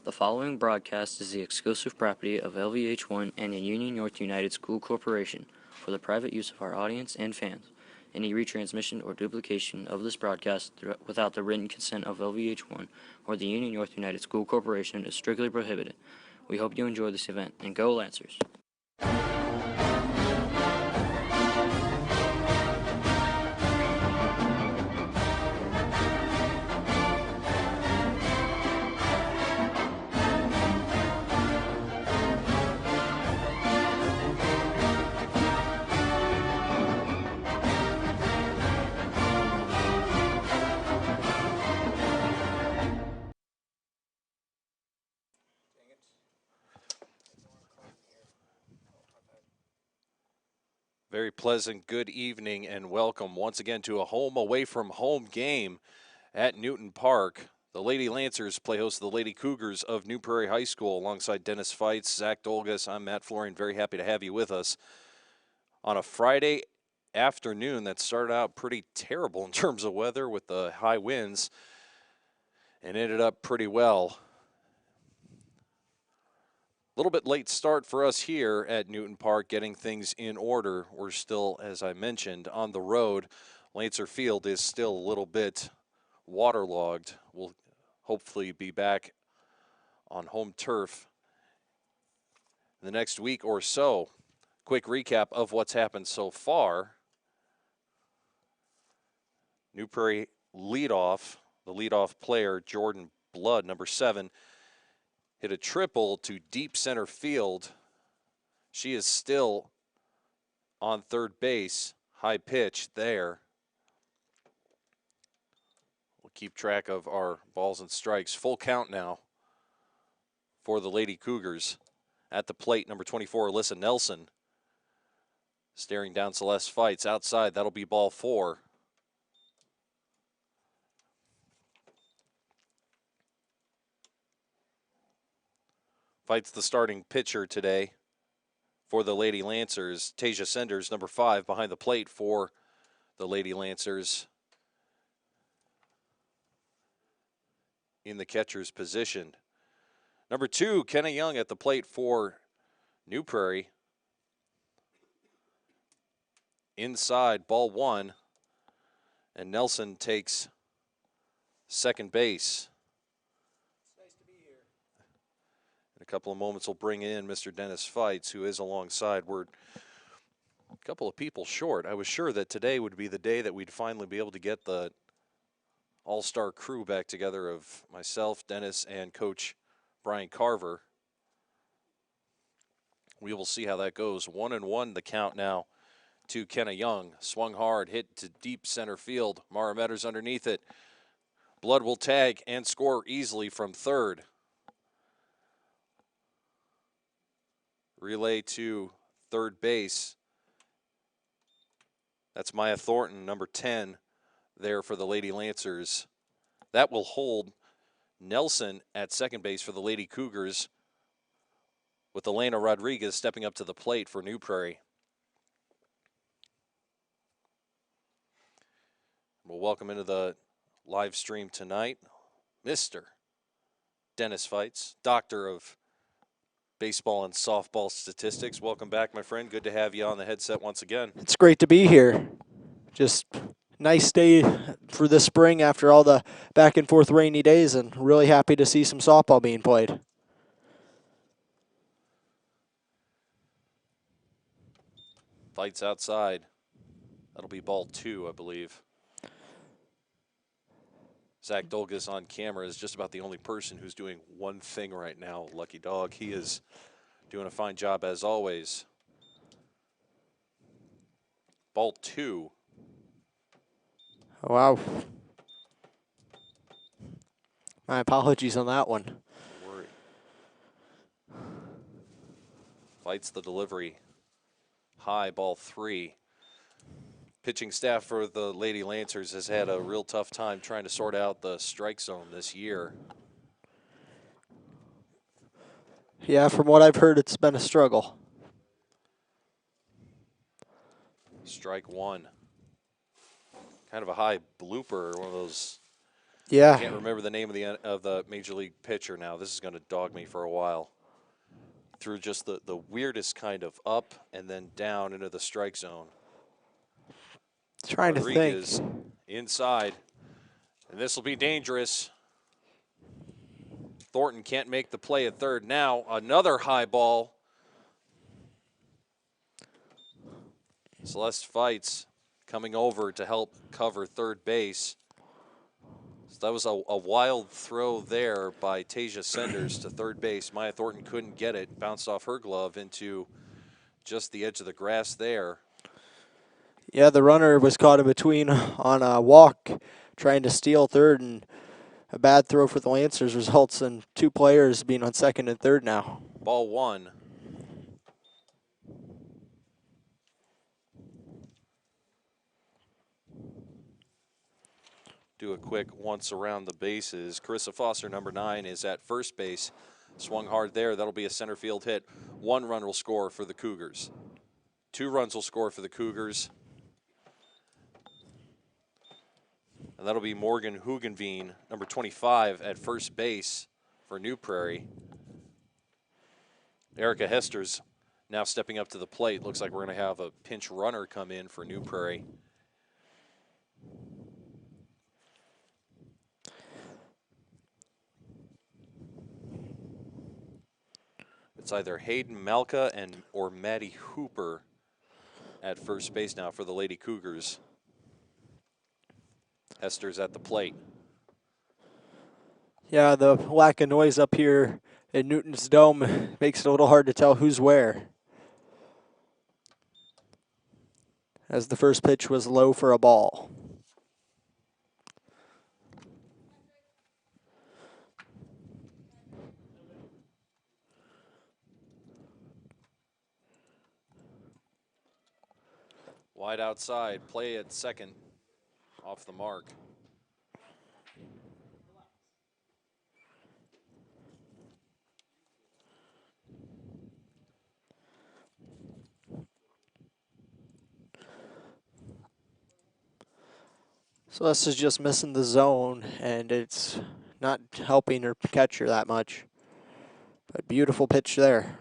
The following broadcast is the exclusive property of LVH1 and the Union North United School Corporation for the private use of our audience and fans. Any retransmission or duplication of this broadcast without the written consent of LVH1 or the Union North United School Corporation is strictly prohibited. We hope you enjoy this event, and go Lancers! Very pleasant good evening and welcome once again to a home away from home game at Newton Park. The Lady Lancers play host to the Lady Cougars of New Prairie High School alongside Dennis Feitz, Zach Dolgus. I'm Matt Florian. Very happy to have you with us on a Friday afternoon that started out pretty terrible in terms of weather with the high winds and ended up pretty well. A little bit late start for us here at Newton Park, getting things in order. We're still, as I mentioned, on the road. Lancer Field is still a little bit waterlogged. We'll hopefully be back on home turf in the next week or so. Quick recap of what's happened so far. New Prairie leadoff, the leadoff player, Jordan Blood, number 7, hit a triple to deep center field. She is still on third base. High pitch there. We'll keep track of our balls and strikes. Full count now for the Lady Cougars. At the plate, number 24, Alyssa Nelson. Staring down Celeste Feitz. Outside, that'll be ball 4. Feitz the starting pitcher today for the Lady Lancers. Tasia Senders, number 5, behind the plate for the Lady Lancers in the catcher's position. Number 2, Kenna Young at the plate for New Prairie. Inside, ball 1, and Nelson takes second base. A couple of moments will bring in Mr. Dennis Feitz, who is alongside. We're a couple of people short. I was sure that today would be the day that we'd finally be able to get the all-star crew back together of myself, Dennis, and Coach Brian Carver. We will see how that goes. 1-1 the count now to Kenna Young. Swung hard, hit to deep center field. Mara Metters underneath it. Blood will tag and score easily from third. Relay to third base. That's Maya Thornton, number 10, there for the Lady Lancers. That will hold Nelson at second base for the Lady Cougars, with Elena Rodriguez stepping up to the plate for New Prairie. We'll welcome into the live stream tonight Mr. Dennis Feitz, Doctor of Baseball and Softball Statistics. Welcome back, my friend. Good to have you on the headset once again. It's great to be here. Just nice day for the spring after all the back and forth rainy days, and really happy to see some softball being played. Feitz outside. That'll be ball 2, I believe. Zach Dolgus on camera is just about the only person who's doing one thing right now. Lucky dog. He is doing a fine job as always. Ball 2. Wow. My apologies on that one. Don't worry. Feitz the delivery. High, ball 3. Pitching staff for the Lady Lancers has had a real tough time trying to sort out the strike zone this year. Yeah, from what I've heard, it's been a struggle. Strike 1. Kind of a high blooper, one of those Yeah. Can't remember the name of the major league pitcher now. This is going to dog me for a while. Threw just the weirdest kind of up and then down into the strike zone. Trying to think. Rodriguez inside, and this will be dangerous. Thornton can't make the play at third. Now another high ball. Celeste Fights coming over to help cover third base. So that was a wild throw there by Tasia Senders to third base. Maya Thornton couldn't get it. Bounced off her glove into just the edge of the grass there. Yeah, the runner was caught in between on a walk trying to steal third, and a bad throw for the Lancers results in two players being on second and third now. Ball one. Do a quick once around the bases. Carissa Foster, number 9, is at first base. Swung hard there. That'll be a center field hit. 1 run will score for the Cougars. 2 runs will score for the Cougars. And that'll be Morgan Hugenveen, number 25, at first base for New Prairie. Erica Hester's now stepping up to the plate. Looks like we're going to have a pinch runner come in for New Prairie. It's either Hayden Malka or Maddie Hooper at first base now for the Lady Cougars. Hester's at the plate. Yeah, the lack of noise up here in Newton's Dome makes it a little hard to tell who's where. As the first pitch was low for a ball. Wide outside, play at second, off the mark. So this is just missing the zone, and it's not helping her catcher that much. But beautiful pitch there.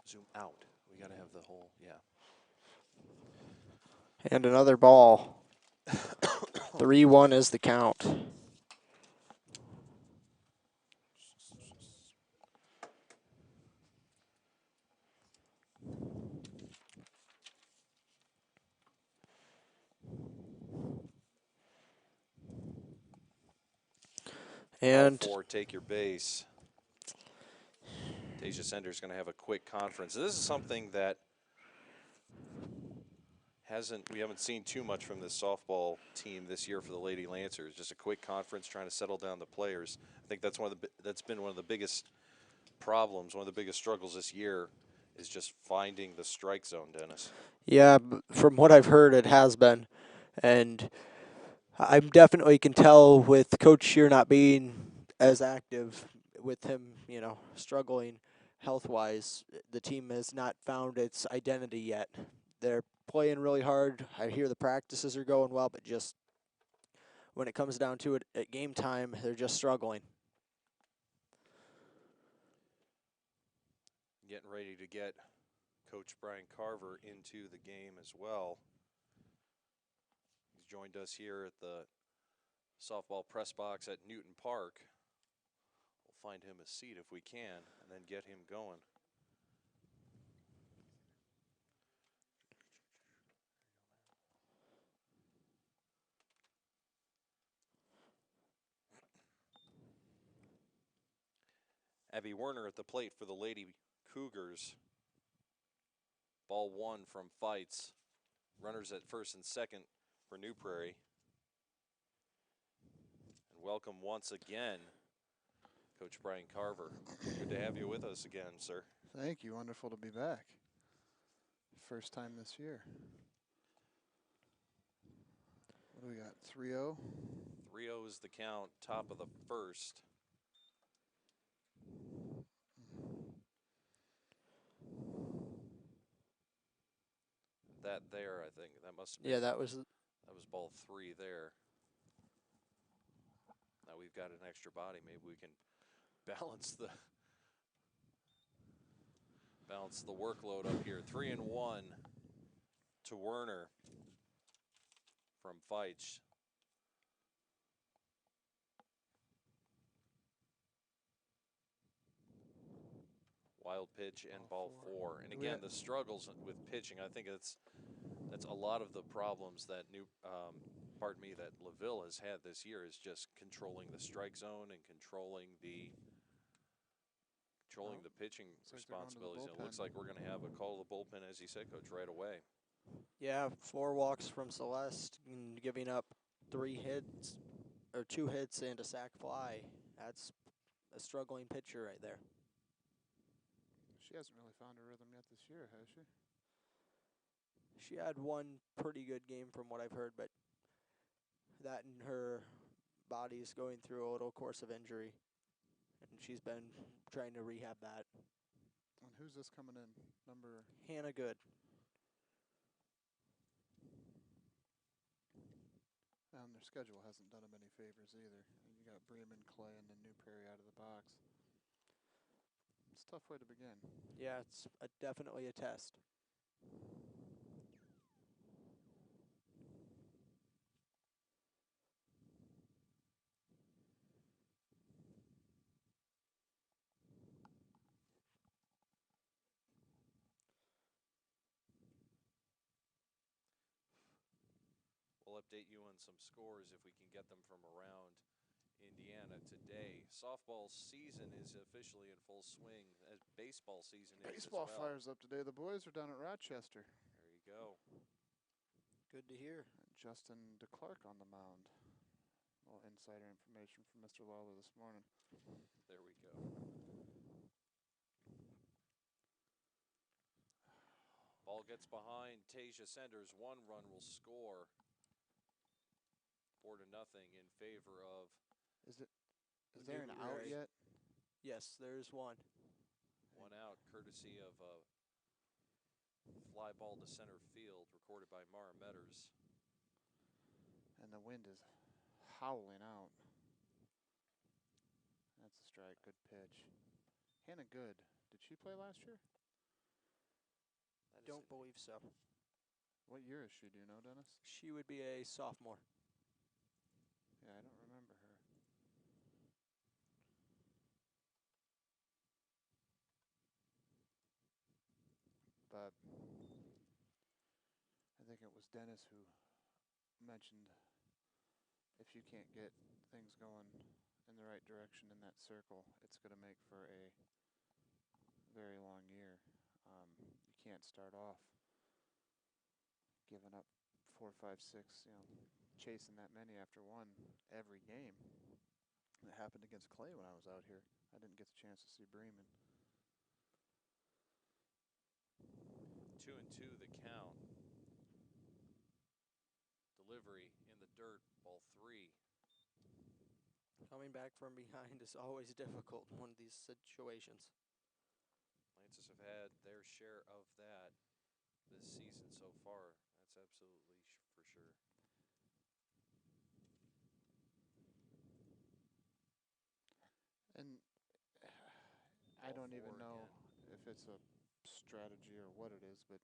Zoom out. We got to have the whole, yeah. And another ball. 3-1 is the count. And All 4 take your base. Tasia Sender's going to have a quick conference. This is something that we haven't seen too much from this softball team this year for the Lady Lancers. Just a quick conference trying to settle down the players. I think that's been one of the biggest problems, one of the biggest struggles this year is just finding the strike zone, Dennis. yeah, from what I've heard, it has been. And I definitely can tell with Coach Shear not being as active, with him, struggling health-wise, the team has not found its identity yet. They're playing really hard. I hear the practices are going well, but just when it comes down to it at game time, they're just struggling. Getting ready to get Coach Brian Carver into the game as well. He's joined us here at the softball press box at Newton Park. We'll find him a seat if we can and then get him going. Abby Werner at the plate for the Lady Cougars. Ball 1 from Fights. Runners at first and second for New Prairie. And welcome once again, Coach Brian Carver. Good to have you with us again, sir. Thank you. Wonderful to be back. First time this year. What do we got? 3-0? 3-0 is the count, top of the first. there, I think. That must have been. Yeah, that was ball 3 there. Now we've got an extra body. Maybe we can balance the workload up here. 3-1 to Werner from Feitsch. Wild pitch and ball 4. And again, the struggles with pitching, I think that's a lot of the problems that that Laville has had this year, is just controlling the strike zone and controlling the pitching responsibilities. It looks like we're going to have a call to the bullpen, as you said, Coach, right away. Yeah, 4 walks from Celeste and giving up 2 hits and a sac fly. That's a struggling pitcher right there. She hasn't really found her rhythm yet this year, has she? She had one pretty good game from what I've heard, but that and her body's going through a little course of injury, and she's been trying to rehab that. And who's this coming in? Number Hannah Good. And their schedule hasn't done them any favors either. You got Bremen, Clay, and then New Prairie out of the box. It's a tough way to begin. Yeah, it's definitely a test. We'll update you on some scores if we can get them from around Indiana today. Softball season is officially in full swing, as baseball season is as well. Baseball fires up today. The boys are down at Rochester. There you go. Good to hear. Justin DeClark on the mound. A little insider information from Mr. Lawler this morning. There we go. Ball gets behind. Tasia Senders, 1 run will score. 4-0 in favor of. Is there an out yet? Yes, there's one. 1 out, courtesy of a fly ball to center field, recorded by Mara Metters. And the wind is howling out. That's a strike. Good pitch. Hannah Good. Did she play last year? Don't believe so. What year is she? Do you know, Dennis? She would be a sophomore. Yeah, I don't remember her. But I think it was Dennis who mentioned if you can't get things going in the right direction in that circle, it's going to make for a very long year. You can't start off giving up 4, 5, 6, chasing that many after one every game. It happened against Clay when I was out here. I didn't get the chance to see Bremen. 2-2 the count. Delivery in the dirt, ball 3. Coming back from behind is always difficult in one of these situations. Lancers have had their share of that this season so far. That's absolutely for sure. And I don't even know if it's a strategy or what it is, but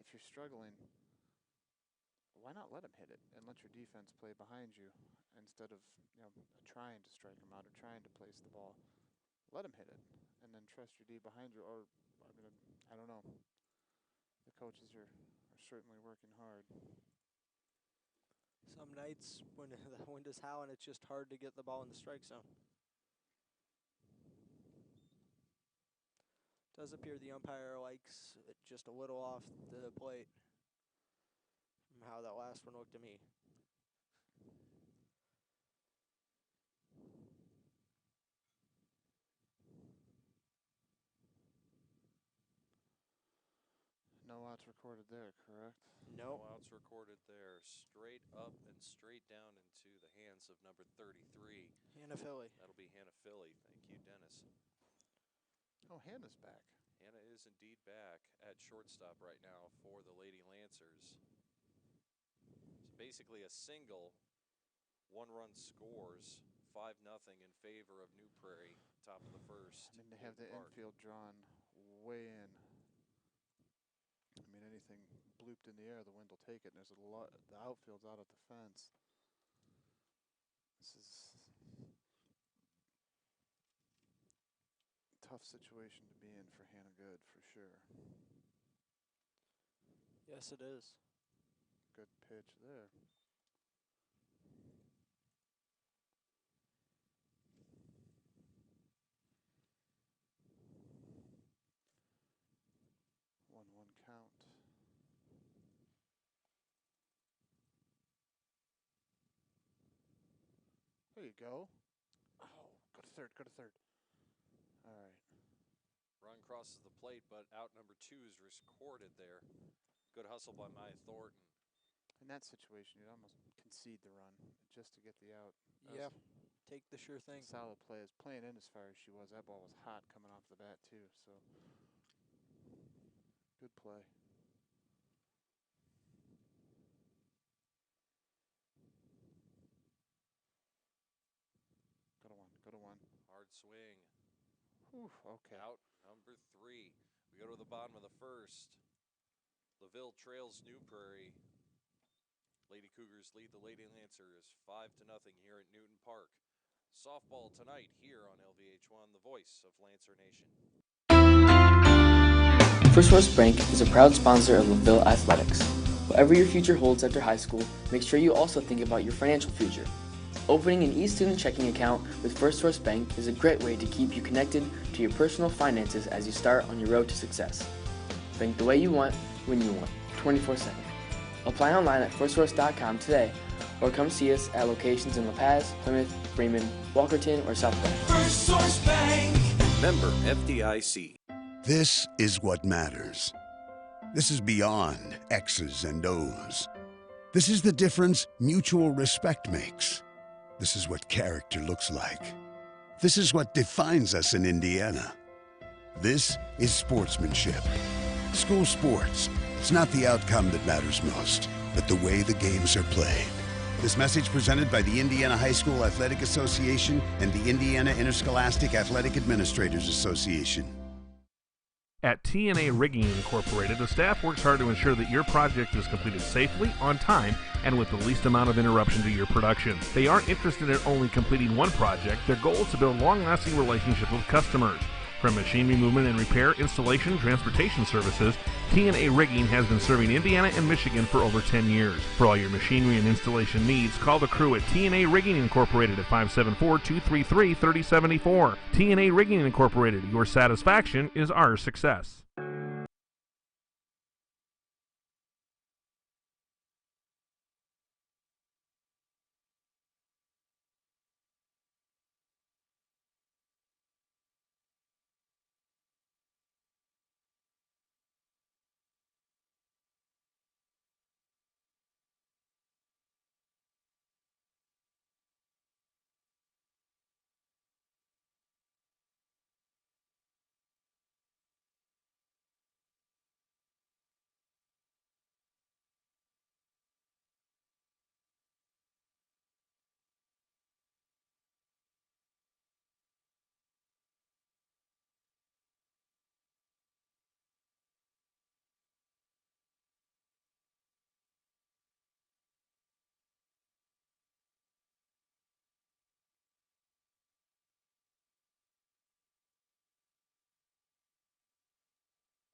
if you're struggling, why not let them hit it and let your defense play behind you instead of trying to strike them out or trying to place the ball? Let them hit it and then trust your D behind you. Or I don't know. The coaches are certainly working hard. Some nights when the wind is howling, it's just hard to get the ball in the strike zone. Does appear the umpire likes it just a little off the plate from how that last one looked to me. No outs recorded there, correct? Nope. No outs recorded there. Straight up and straight down into the hands of number 33. Hannah Philly. That'll be Hannah Philly. Thank you, Dennis. Oh, Hannah's back. Hannah is indeed back at shortstop right now for the Lady Lancers. So basically a single, one-run scores, 5-0 in favor of New Prairie, top of the first. I mean, they have the infield drawn way in. I mean, anything blooped in the air, the wind will take it. And there's a lot. The outfield's out at the fence. This is a tough situation to be in for Hannah Good, for sure. Yes, it is. Good pitch there. One count. There you go. Oh, go to third, go to third. All right. Run crosses the plate, but out number 2 is recorded there. Good hustle by Maya Thornton. In that situation, you'd almost concede the run just to get the out. Yeah, take the sure thing. Solid play. Is playing in as far as she was. That ball was hot coming off the bat too. So good play. Go to one. Go to one. Hard swing. Whew, okay. Out number 3. We go to the bottom of the first. Laville trails New Prairie. Lady Cougars lead the Lady Lancers 5-0 here at Newton Park. Softball tonight here on LVH1, the voice of Lancer Nation. First West Bank is a proud sponsor of Laville Athletics. Whatever your future holds after high school, make sure you also think about your financial future. Opening an e-student checking account with First Source Bank is a great way to keep you connected to your personal finances as you start on your road to success. Bank the way you want, when you want, 24/7. Apply online at firstsource.com today, or come see us at locations in La Paz, Plymouth, Bremen, Walkerton, or South Bend. First Source Bank. Member FDIC. This is what matters. This is beyond X's and O's. This is the difference mutual respect makes. This is what character looks like. This is what defines us in Indiana. This is sportsmanship. School sports. It's not the outcome that matters most, but the way the games are played. This message presented by the Indiana High School Athletic Association and the Indiana Interscholastic Athletic Administrators Association. At TNA Rigging Incorporated, the staff works hard to ensure that your project is completed safely, on time, and with the least amount of interruption to your production. They aren't interested in only completing one project. Their goal is to build long-lasting relationships with customers. From machinery movement and repair, installation, transportation services, TNA Rigging has been serving Indiana and Michigan for over 10 years. For all your machinery and installation needs, call the crew at TNA Rigging Incorporated at 574-233-3074. TNA Rigging Incorporated, your satisfaction is our success.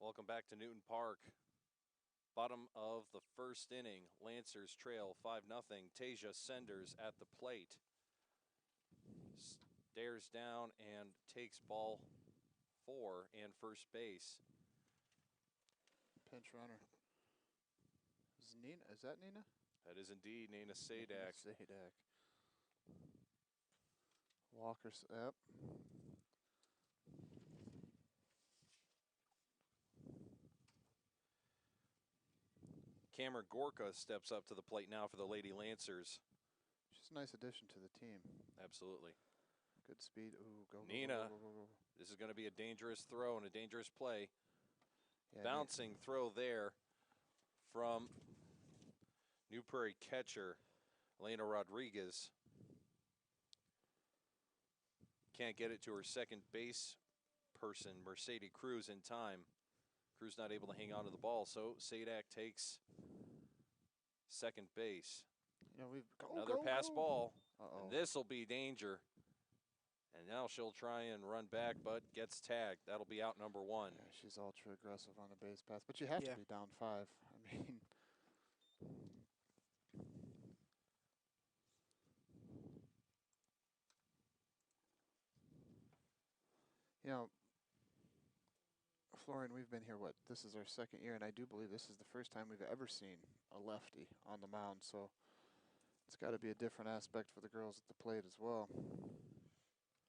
Welcome back to Newton Park. Bottom of the first inning, Lancers trail 5-0. Tasia Senders at the plate. Stares down and takes ball 4 and first base. Pinch runner. Is Nina? Is that Nina? That is indeed Nina Sadak. Sadak. Walker's up. Cameron Gorka steps up to the plate now for the Lady Lancers. She's a nice addition to the team. Absolutely. Good speed. Ooh, go, Nina. go. This is going to be a dangerous throw and a dangerous play. Yeah, Bouncing throw there from New Prairie catcher Elena Rodriguez. Can't get it to her second base person, Mercedes Cruz, in time. Cruz not able to hang on to the ball, so Sadak takes second base. You know, Another pass ball, Uh-oh. and this will be danger. And now she'll try and run back, but gets tagged. That'll be out number 1. Yeah, she's ultra aggressive on the base pass, but you have to be down 5. I mean, you know, Florian, we've been here, this is our second year, and I do believe this is the first time we've ever seen a lefty on the mound, so it's got to be a different aspect for the girls at the plate as well.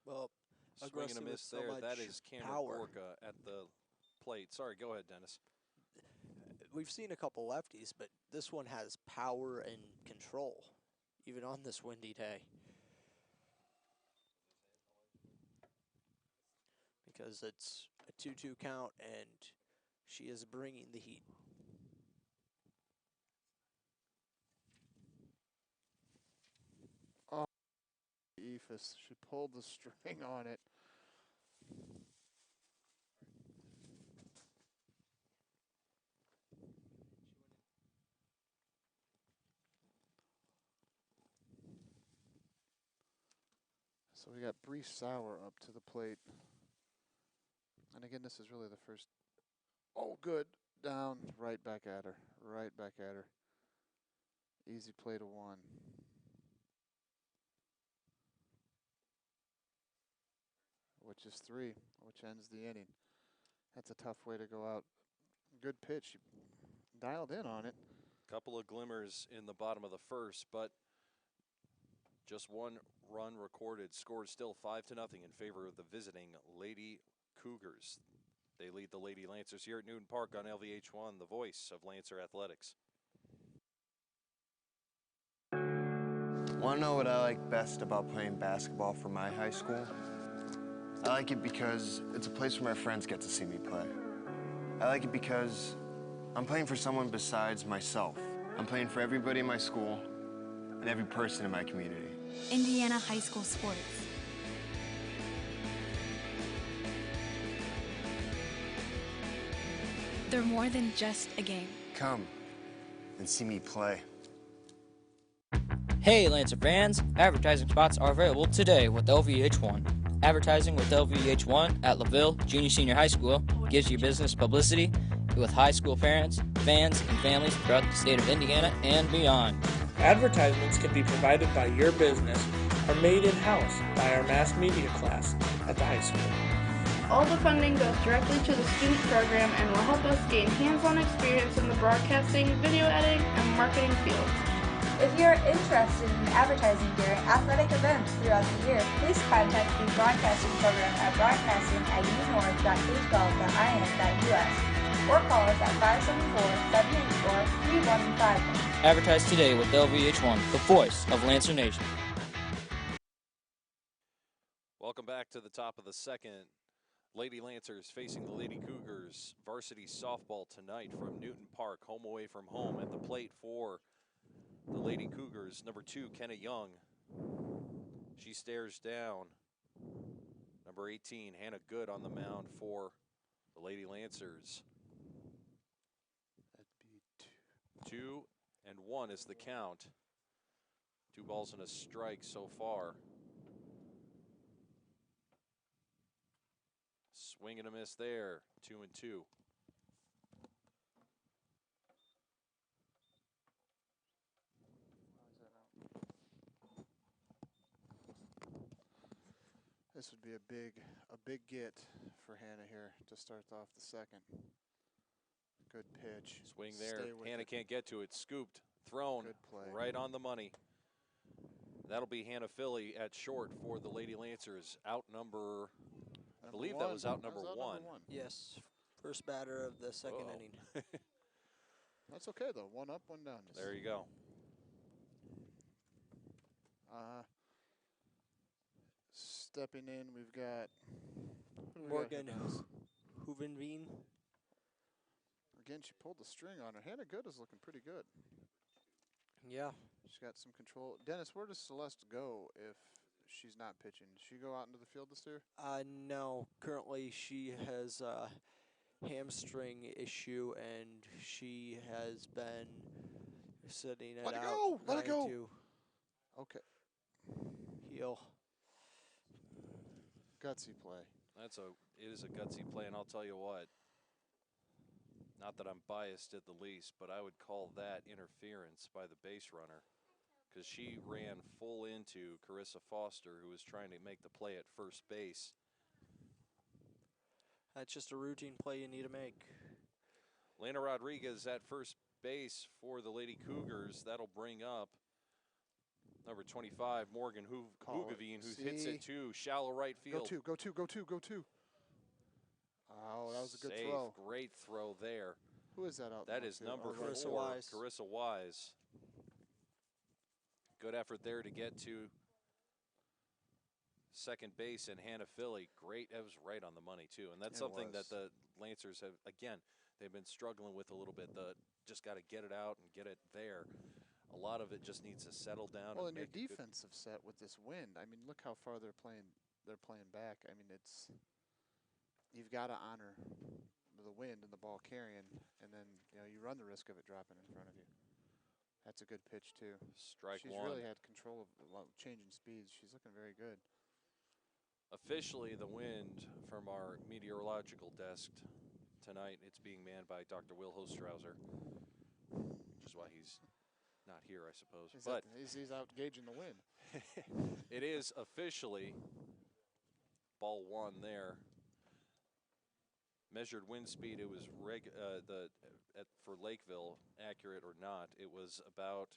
Well, Swing and a miss so there. That much is Cameron power. Gorka at the plate. Sorry, go ahead, Dennis. We've seen a couple lefties, but this one has power and control, even on this windy day. Because it's a 2-2 count, and she is bringing the heat. Oh, Ephus, she pulled the string on it. So we got Bree Sauer up to the plate. And again, this is really the first. Oh, good. Down. Right back at her. Right back at her. Easy play to 1. Which is 3, which ends the inning. That's a tough way to go out. Good pitch. She dialed in on it. Couple of glimmers in the bottom of the first, but just 1 run recorded. Score still 5-0 in favor of the visiting Lady Cougars. They lead the Lady Lancers here at Newton Park on LVH1, the voice of Lancer Athletics. Want to know what I like best about playing basketball for my high school? I like it because it's a place where my friends get to see me play. I like it because I'm playing for someone besides myself. I'm playing for everybody in my school and every person in my community. Indiana high school sports. They're more than just a game. Come and see me play. Hey Lancer fans, advertising spots are available today with LVH1. Advertising with LVH1 at Laville Junior Senior High School gives you business publicity with high school parents, fans, and families throughout the state of Indiana and beyond. Advertisements can be provided by your business or made in-house by our mass media class at the high school. All the funding goes directly to the student program and will help us gain hands-on experience in the broadcasting, video editing, and marketing fields. If you are interested in advertising during athletic events throughout the year, please contact the broadcasting program at broadcasting@unorth.k12.in.us or call us at 574-784-3151. Advertise today with LVH1, the voice of Lancer Nation. Welcome back to the top of the second. Lady Lancers facing the Lady Cougars. Varsity softball tonight from Newton Park, home away from home. At the plate for the Lady Cougars, number 2, Kenna Young. She stares down. Number 18, Hannah Good on the mound for the Lady Lancers. That'd be 2-1 is the count. 2 balls and a strike so far. Swing and a miss there. 2-2. This would be a big get for Hannah here to start off the second. Good pitch. Swing there. Hannah it. can't get to it. Scooped, thrown, Good play. right on the money. That'll be Hannah Philly at short for the Lady Lancers. Out number, I believe one. that was out number That was one. Number 1. Yes, first batter of the second Whoa. inning. That's okay though. 1 up, 1 down. There you go. stepping in, we've got who do we got here, Morgan Dennis? Hoovenveen. Again, she pulled the string on her. Hannah Good is looking pretty good. Yeah. She's got some control. Dennis, where does Celeste go if she's not pitching? Does she go out into the field this year? No. Currently, she has a hamstring issue, and she has been sitting it Let it out, go! Let it trying go! to Okay. heal. Gutsy play. It is a gutsy play, and I'll tell you what. Not that I'm biased at the least, but I would call that interference by the base runner, because she ran full into Carissa Foster, who was trying to make the play at first base. That's just a routine play you need to make. Lena Rodriguez at first base for the Lady Cougars. That'll bring up number 25, Morgan Hugavine, who hits it to shallow right field. Go two. Oh, that was a good throw. Great throw there. Who is that out? That is number 4, Carissa Wise. Carissa Wise. Good effort there to get to second base, and Hannah Philly. Great, that was right on the money too, and that's something that the Lancers have, again, they've been struggling with a little bit. Just got to get it out and get it there. A lot of it just needs to settle down. Well, and and your make defensive set with this wind. I mean, look how far they're playing. They're playing back. I mean, you've got to honor the wind and the ball carrying, and then you run the risk of it dropping in front of you. That's a good pitch too. Strike She's one. really had control of changing speeds. She's looking very good. Officially, the wind from our meteorological desk tonight, it's being manned by Dr. Will Hostrauser, which is why he's not here, I suppose. He's out gauging the wind. It is officially ball one there. Measured wind speed, it was for Lakeville, accurate or not, it was about,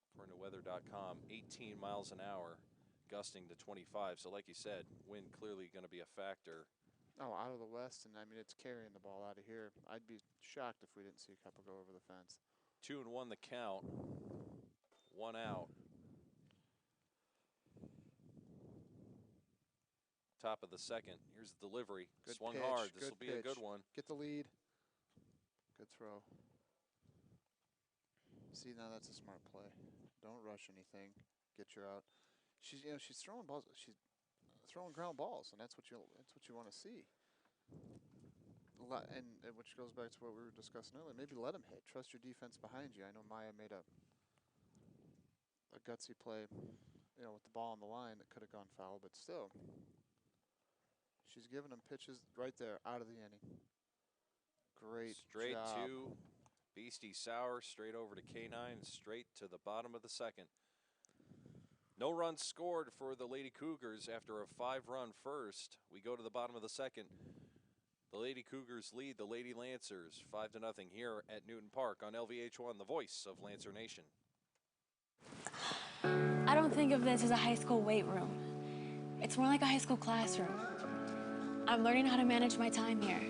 according to weather.com, 18 miles an hour, gusting to 25. So like you said, wind clearly going to be a factor. Oh, out of the west, and I mean, it's carrying the ball out of here. I'd be shocked if we didn't see a couple go over the fence. 2-1 the count. 1 out. Top of the second. Here's the delivery. Good Swung pitch, hard. This good will be a good pitch. one. Get the lead. Good throw. See, now that's a smart play. Don't rush anything. Get your out. She's throwing balls. She's throwing ground balls, and that's what you want to see. And which goes back to what we were discussing earlier. Maybe let them hit. Trust your defense behind you. I know Maya made a gutsy play, with the ball on the line that could have gone foul, but still, she's giving them pitches right there out of the inning. Great Straight job. to Beastie Sauer, straight over to K9, straight to the bottom of the second. No runs scored for the Lady Cougars after a 5-run first. We go to the bottom of the second. The Lady Cougars lead the Lady Lancers 5-0 here at Newton Park on LVH1, the voice of Lancer Nation. I don't think of this as a high school weight room. It's more like a high school classroom. I'm learning how to manage my time here.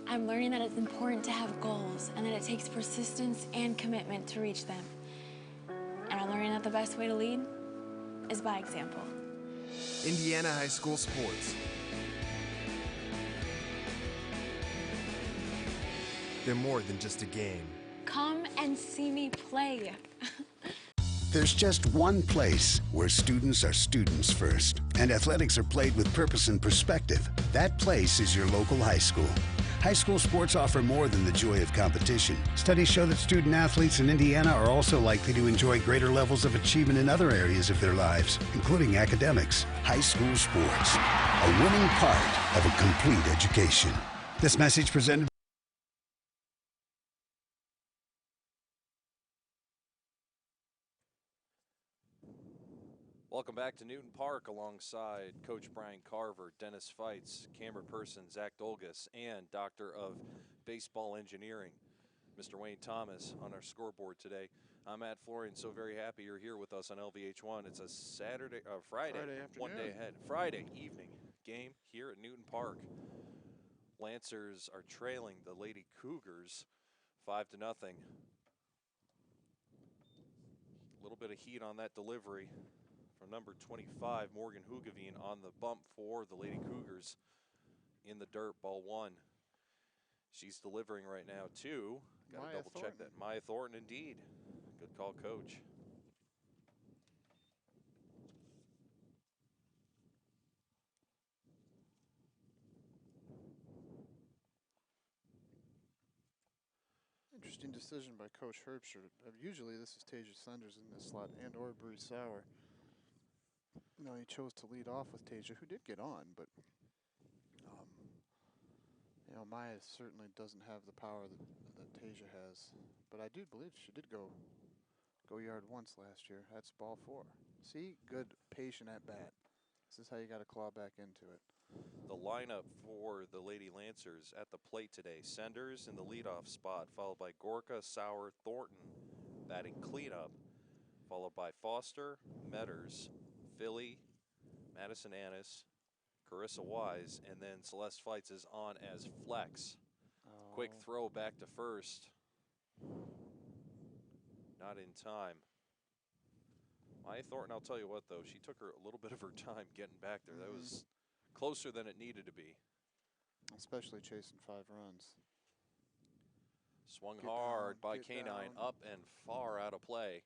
I'm learning that it's important to have goals and that it takes persistence and commitment to reach them. And I'm learning that the best way to lead is by example. Indiana High School Sports. They're more than just a game. Come and see me play. There's just one place where students are students first, and athletics are played with purpose and perspective. That place is your local high school. High school sports offer more than the joy of competition. Studies show that student athletes in Indiana are also likely to enjoy greater levels of achievement in other areas of their lives, including academics. High school sports, a winning part of a complete education. This message presented. Welcome back to Newton Park alongside Coach Brian Carver, Dennis Feitz, camera person Zach Dolgus, and Doctor of Baseball Engineering, Mr. Wayne Thomas, on our scoreboard today. I'm Matt Florian, so very happy you're here with us on LVH1. It's a Friday afternoon. one day ahead. Friday evening game here at Newton Park. Lancers are trailing the Lady Cougars 5-0. A little bit of heat on that delivery. from number 25, Morgan Hugavine, on the bump for the Lady Cougars in the dirt, ball 1. She's delivering right now to, got to double check that, Maya Thornton indeed. Good call, coach. Interesting decision by Coach Herbster. Usually this is Tasia Sanders in this slot and or Bree Sauer. No, he chose to lead off with Tasia, who did get on, but you know, Maya certainly doesn't have the power that Tasia has. But I do believe she did go yard once last year. That's ball 4. See, good patient at bat. This is how you got to claw back into it. The lineup for the Lady Lancers at the plate today: Senders in the leadoff spot, followed by Gorka, Sauer, Thornton batting cleanup, followed by Foster, Metters, Philly, Madison Annis, Carissa Wise, and then Celeste Fights is on as flex. Quick throw back to first. Not in time. Maya Thornton, I'll tell you what, though, she took her a little bit of her time getting back there. That was closer than it needed to be. Especially chasing 5 runs. Swung hard by K9, up and far out of play.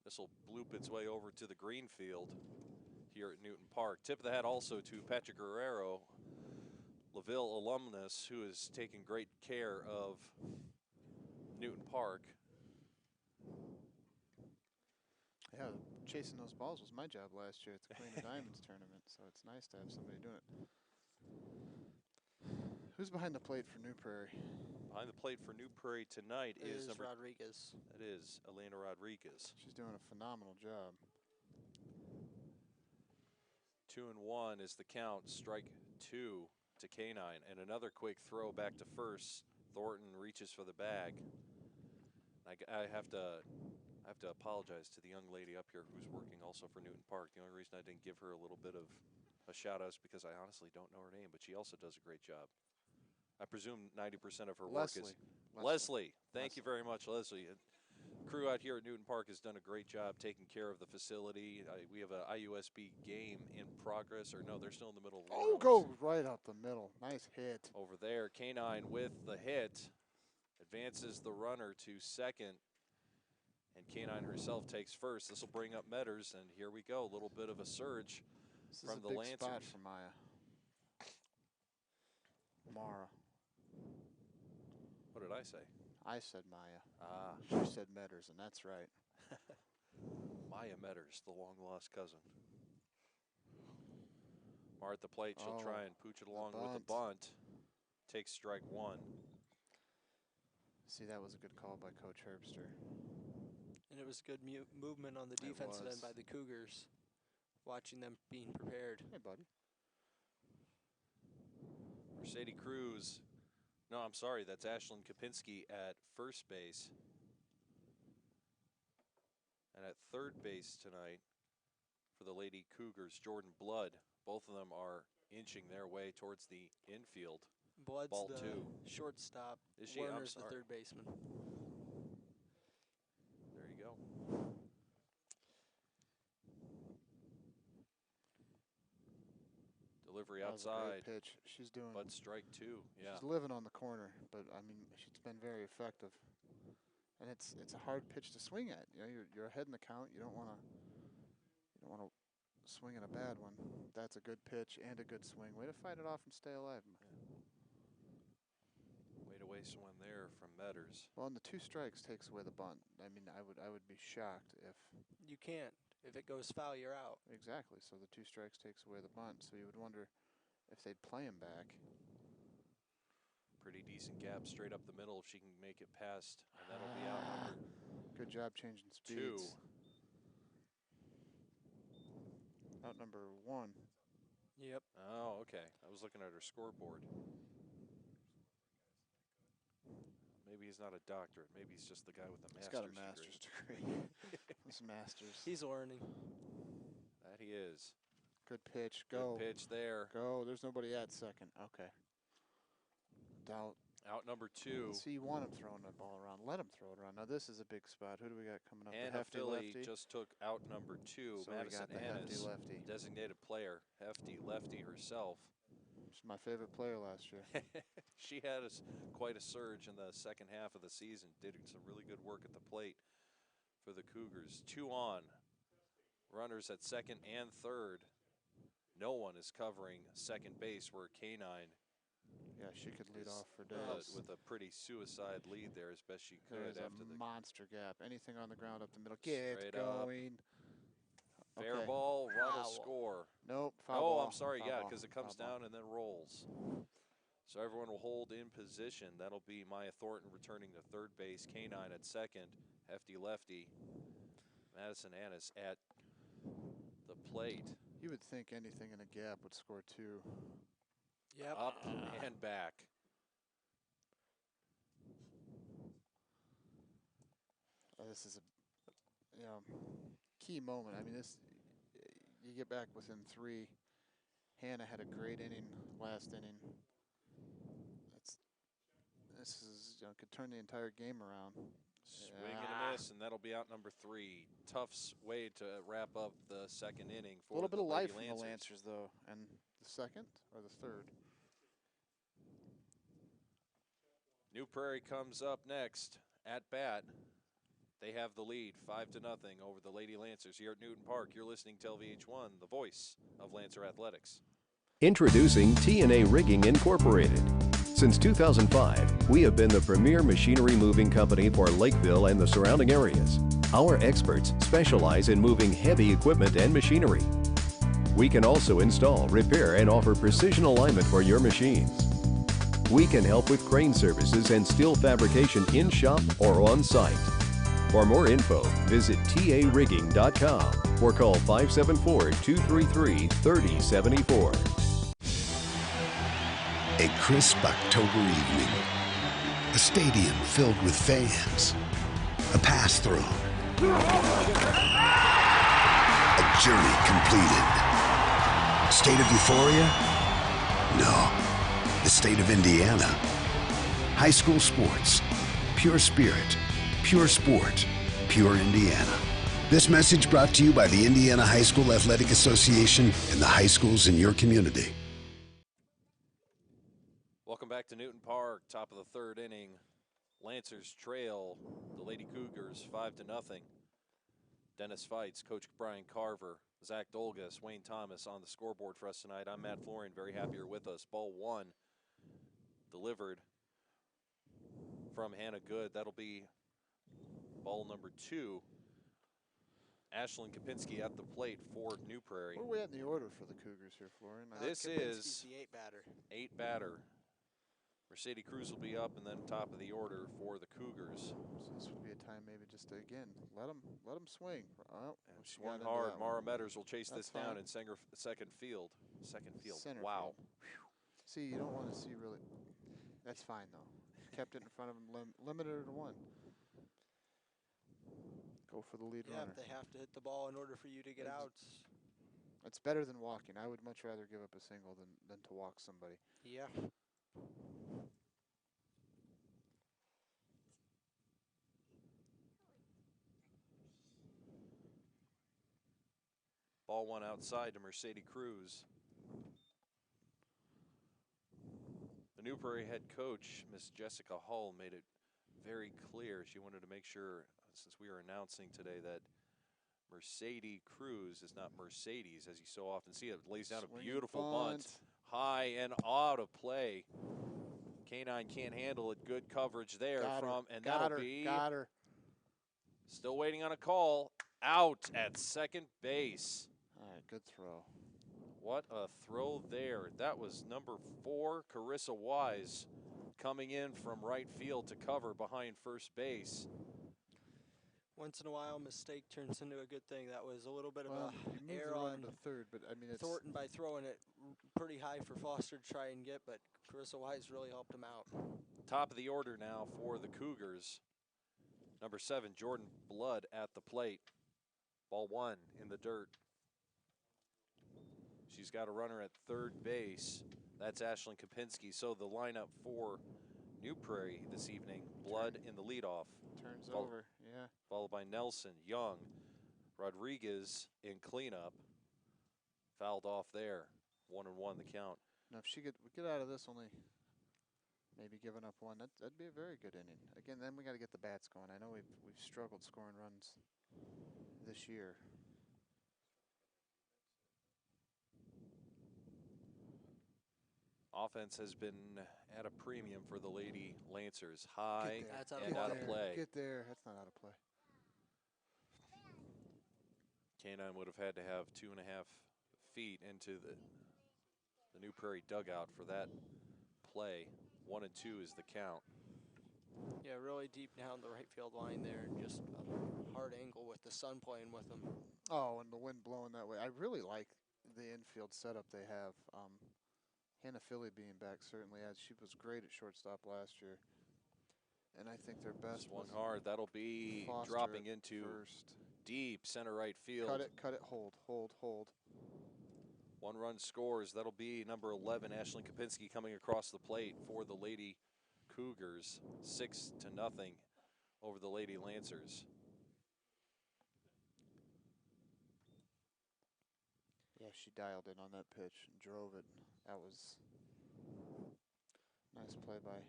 This will bloop its way over to the green field here at Newton Park. Tip of the hat also to Patrick Guerrero, Laville alumnus, who is taking great care of Newton Park. Yeah, chasing those balls was my job last year at the Queen of Diamonds tournament, so it's nice to have somebody doing it. Who's behind the plate for New Prairie? Behind the plate for New Prairie tonight is number Rodriguez. That is Elena Rodriguez. She's doing a phenomenal job. 2-1 is the count. Strike 2 to K9, and another quick throw back to first. Thornton reaches for the bag. I have to apologize to the young lady up here who's working also for Newton Park. The only reason I didn't give her a little bit of a shout out is because I honestly don't know her name, but she also does a great job. I presume 90% of her work is Leslie. Thank you very much, Leslie. Crew out here at Newton Park has done a great job taking care of the facility. We have a IUSB game in progress, or no, they're still in the middle of Oh, go right up the middle. Nice hit. over there. K9 with the hit, advances the runner to second, and K9 herself takes first. This will bring up Metters, and here we go. A little bit of a surge from the Lancers. This is a big spot for Maya. Mara. What did I say? I said Maya. Ah. She said Metters, and that's right. Maya Metters, the long-lost cousin. Mar at the plate. She'll try and pooch it along with a bunt. Takes strike 1. See, that was a good call by Coach Herbster. And it was good movement on the defensive end by the Cougars, watching them being prepared. Hey, buddy. Mercedes Cruz. No, I'm sorry. That's Ashlyn Kopinski at first base. And at third base tonight for the Lady Cougars, Jordan Blood. Both of them are inching their way towards the infield. Blood's ball the 2. Shortstop. Is she? Werner's the third baseman. There you go. Delivery outside. Great pitch. She's doing. But strike 2. Yeah. She's living on the corner, but I mean, she's been very effective. And it's a hard pitch to swing at. You know, you're ahead in the count. You don't want to swing at a bad one. That's a good pitch and a good swing. Way to fight it off and stay alive. Yeah. Way to waste one there from Metters. Well, and the 2 strikes takes away the bunt. I mean, I would be shocked if you can't. If it goes foul, you're out. Exactly. So the 2 strikes takes away the bunt. So you would wonder if they'd play him back. Pretty decent gap straight up the middle if she can make it past, and that'll be out number. Good job changing speeds. 2. Out number 1. Yep. Oh, okay. I was looking at her scoreboard. Maybe he's not a doctorate. Maybe he's just the guy with the master's degree. He's got a master's degree. This master's. He's learning. That he is. Good pitch. Go. Good pitch there. Go. There's nobody at second. Okay. Doubt. Out number 2. See, you want him throwing the ball around. Let him throw it around. Now, this is a big spot. Who do we got coming up? And the a hefty Philly lefty? just took out number 2. So Madison we got the hefty Annis, lefty. designated player, hefty lefty herself. She's my favorite player last year. She had quite a surge in the second half of the season, did some really good work at the plate for the Cougars. 2 on. Runners at second and third. No one is covering second base where K9. Yeah, she could lead off for days. With a pretty suicide lead there as best she could. There's after a the monster gap. Anything on the ground up the middle. Get Straight going. Fair Okay. ball, run, score. Nope, foul Oh, ball. I'm sorry, Foul yeah, ball. because it comes Foul ball. down and then rolls. So everyone will hold in position. That'll be Maya Thornton returning to third base, K9 at second, hefty lefty, Madison Annis at the plate. You would think anything in a gap would score 2. Yep. Up and back. This is a key moment. I mean, you get back within 3. Hannah had a great inning last inning. This is could turn the entire game around. Swing and a miss, and that'll be out number 3. Tough way to wrap up the second inning for a little bit of life Lady from the Lancers. Lancers, though. And the second or the third? New Prairie comes up next at bat. They have the lead 5-0 over the Lady Lancers here at Newton Park. You're listening to LVH1, the voice of Lancer Athletics. Introducing T&A Rigging Incorporated. Since 2005, we have been the premier machinery moving company for Lakeville and the surrounding areas. Our experts specialize in moving heavy equipment and machinery. We can also install, repair, and offer precision alignment for your machines. We can help with crane services and steel fabrication in shop or on site. For more info, visit tarigging.com or call 574-233-3074. A crisp October evening. A stadium filled with fans. A pass thrown. A journey completed. State of euphoria? No. The state of Indiana. High school sports. Pure spirit. Pure sport. Pure Indiana. This message brought to you by the Indiana High School Athletic Association and the high schools in your community. Welcome back to Newton Park, top of the third inning. Lancers trail the Lady Cougars 5-0. Dennis Fights, Coach Brian Carver, Zach Dolgus, Wayne Thomas on the scoreboard for us tonight. I'm Matt Florian, very happy you're with us. Ball 1 delivered from Hannah Good. That'll be ball number 2. Ashlyn Kopinski at the plate for New Prairie. Where are we at in the order for the Cougars here, Florian? This is the 8 batter. 8 batter. Mercedes Cruz will be up, and then top of the order for the Cougars. So this would be a time maybe just to, again, let them swing. Oh, And swung hard. Mara Metters will chase this down in second field. Center Wow. field. See, you don't want to see really. That's fine, though. Kept it in front of him, limited it to 1. Go for the lead runner. Yeah, they have to hit the ball in order for you to get out. It's better than walking. I would much rather give up a single than to walk somebody. Yeah. Ball 1 outside to Mercedes Cruz. The New Prairie head coach, Miss Jessica Hull, made it very clear. She wanted to make sure, since we are announcing today, that Mercedes Cruz is not Mercedes, as you so often see. It lays down a beautiful bunt. High and out of play. K9 can't handle it. Good coverage there that'll be. Got her. Still waiting on a call. Out at second base. All right, good throw. What a throw there. That was number 4, Carissa Wise, coming in from right field to cover behind first base. Once in a while, mistake turns into a good thing. That was a little bit of Well, a he moved error the runner on to third, but I mean it's Thornton by throwing it pretty high for Foster to try and get, but Carissa Wise really helped him out. Top of the order now for the Cougars. Number 7, Jordan Blood at the plate. Ball 1 in the dirt. She's got a runner at third base. That's Ashlyn Kopinski. So the lineup for New Prairie this evening. Blood in the leadoff. Turns over, yeah. Followed by Nelson, Young, Rodriguez in cleanup. Fouled off there. 1-1 the count. Now, if she could get out of this only maybe giving up one, that'd be a very good inning. Again, then we got to get the bats going. I know we've struggled scoring runs this year. Offense has been at a premium for the Lady Lancers. High That's and out of play. Get there. That's not out of play. K9 would have had to have 2.5 feet into the New Prairie dugout for that play. 1-2 is the count. Yeah, really deep down the right field line there, and just a hard angle with the sun playing with them. Oh, and the wind blowing that way. I really like the infield setup they have. Hannah Philly being back certainly adds. She was great at shortstop last year. And I think their best Swung hard. That'll be Foster dropping into first. Deep center right field. Cut it, hold. 1 run scores. That'll be number 11, Ashlyn Kopinski, coming across the plate for the Lady Cougars. 6-0 over the Lady Lancers. Yeah, she dialed in on that pitch and drove it. That was nice play by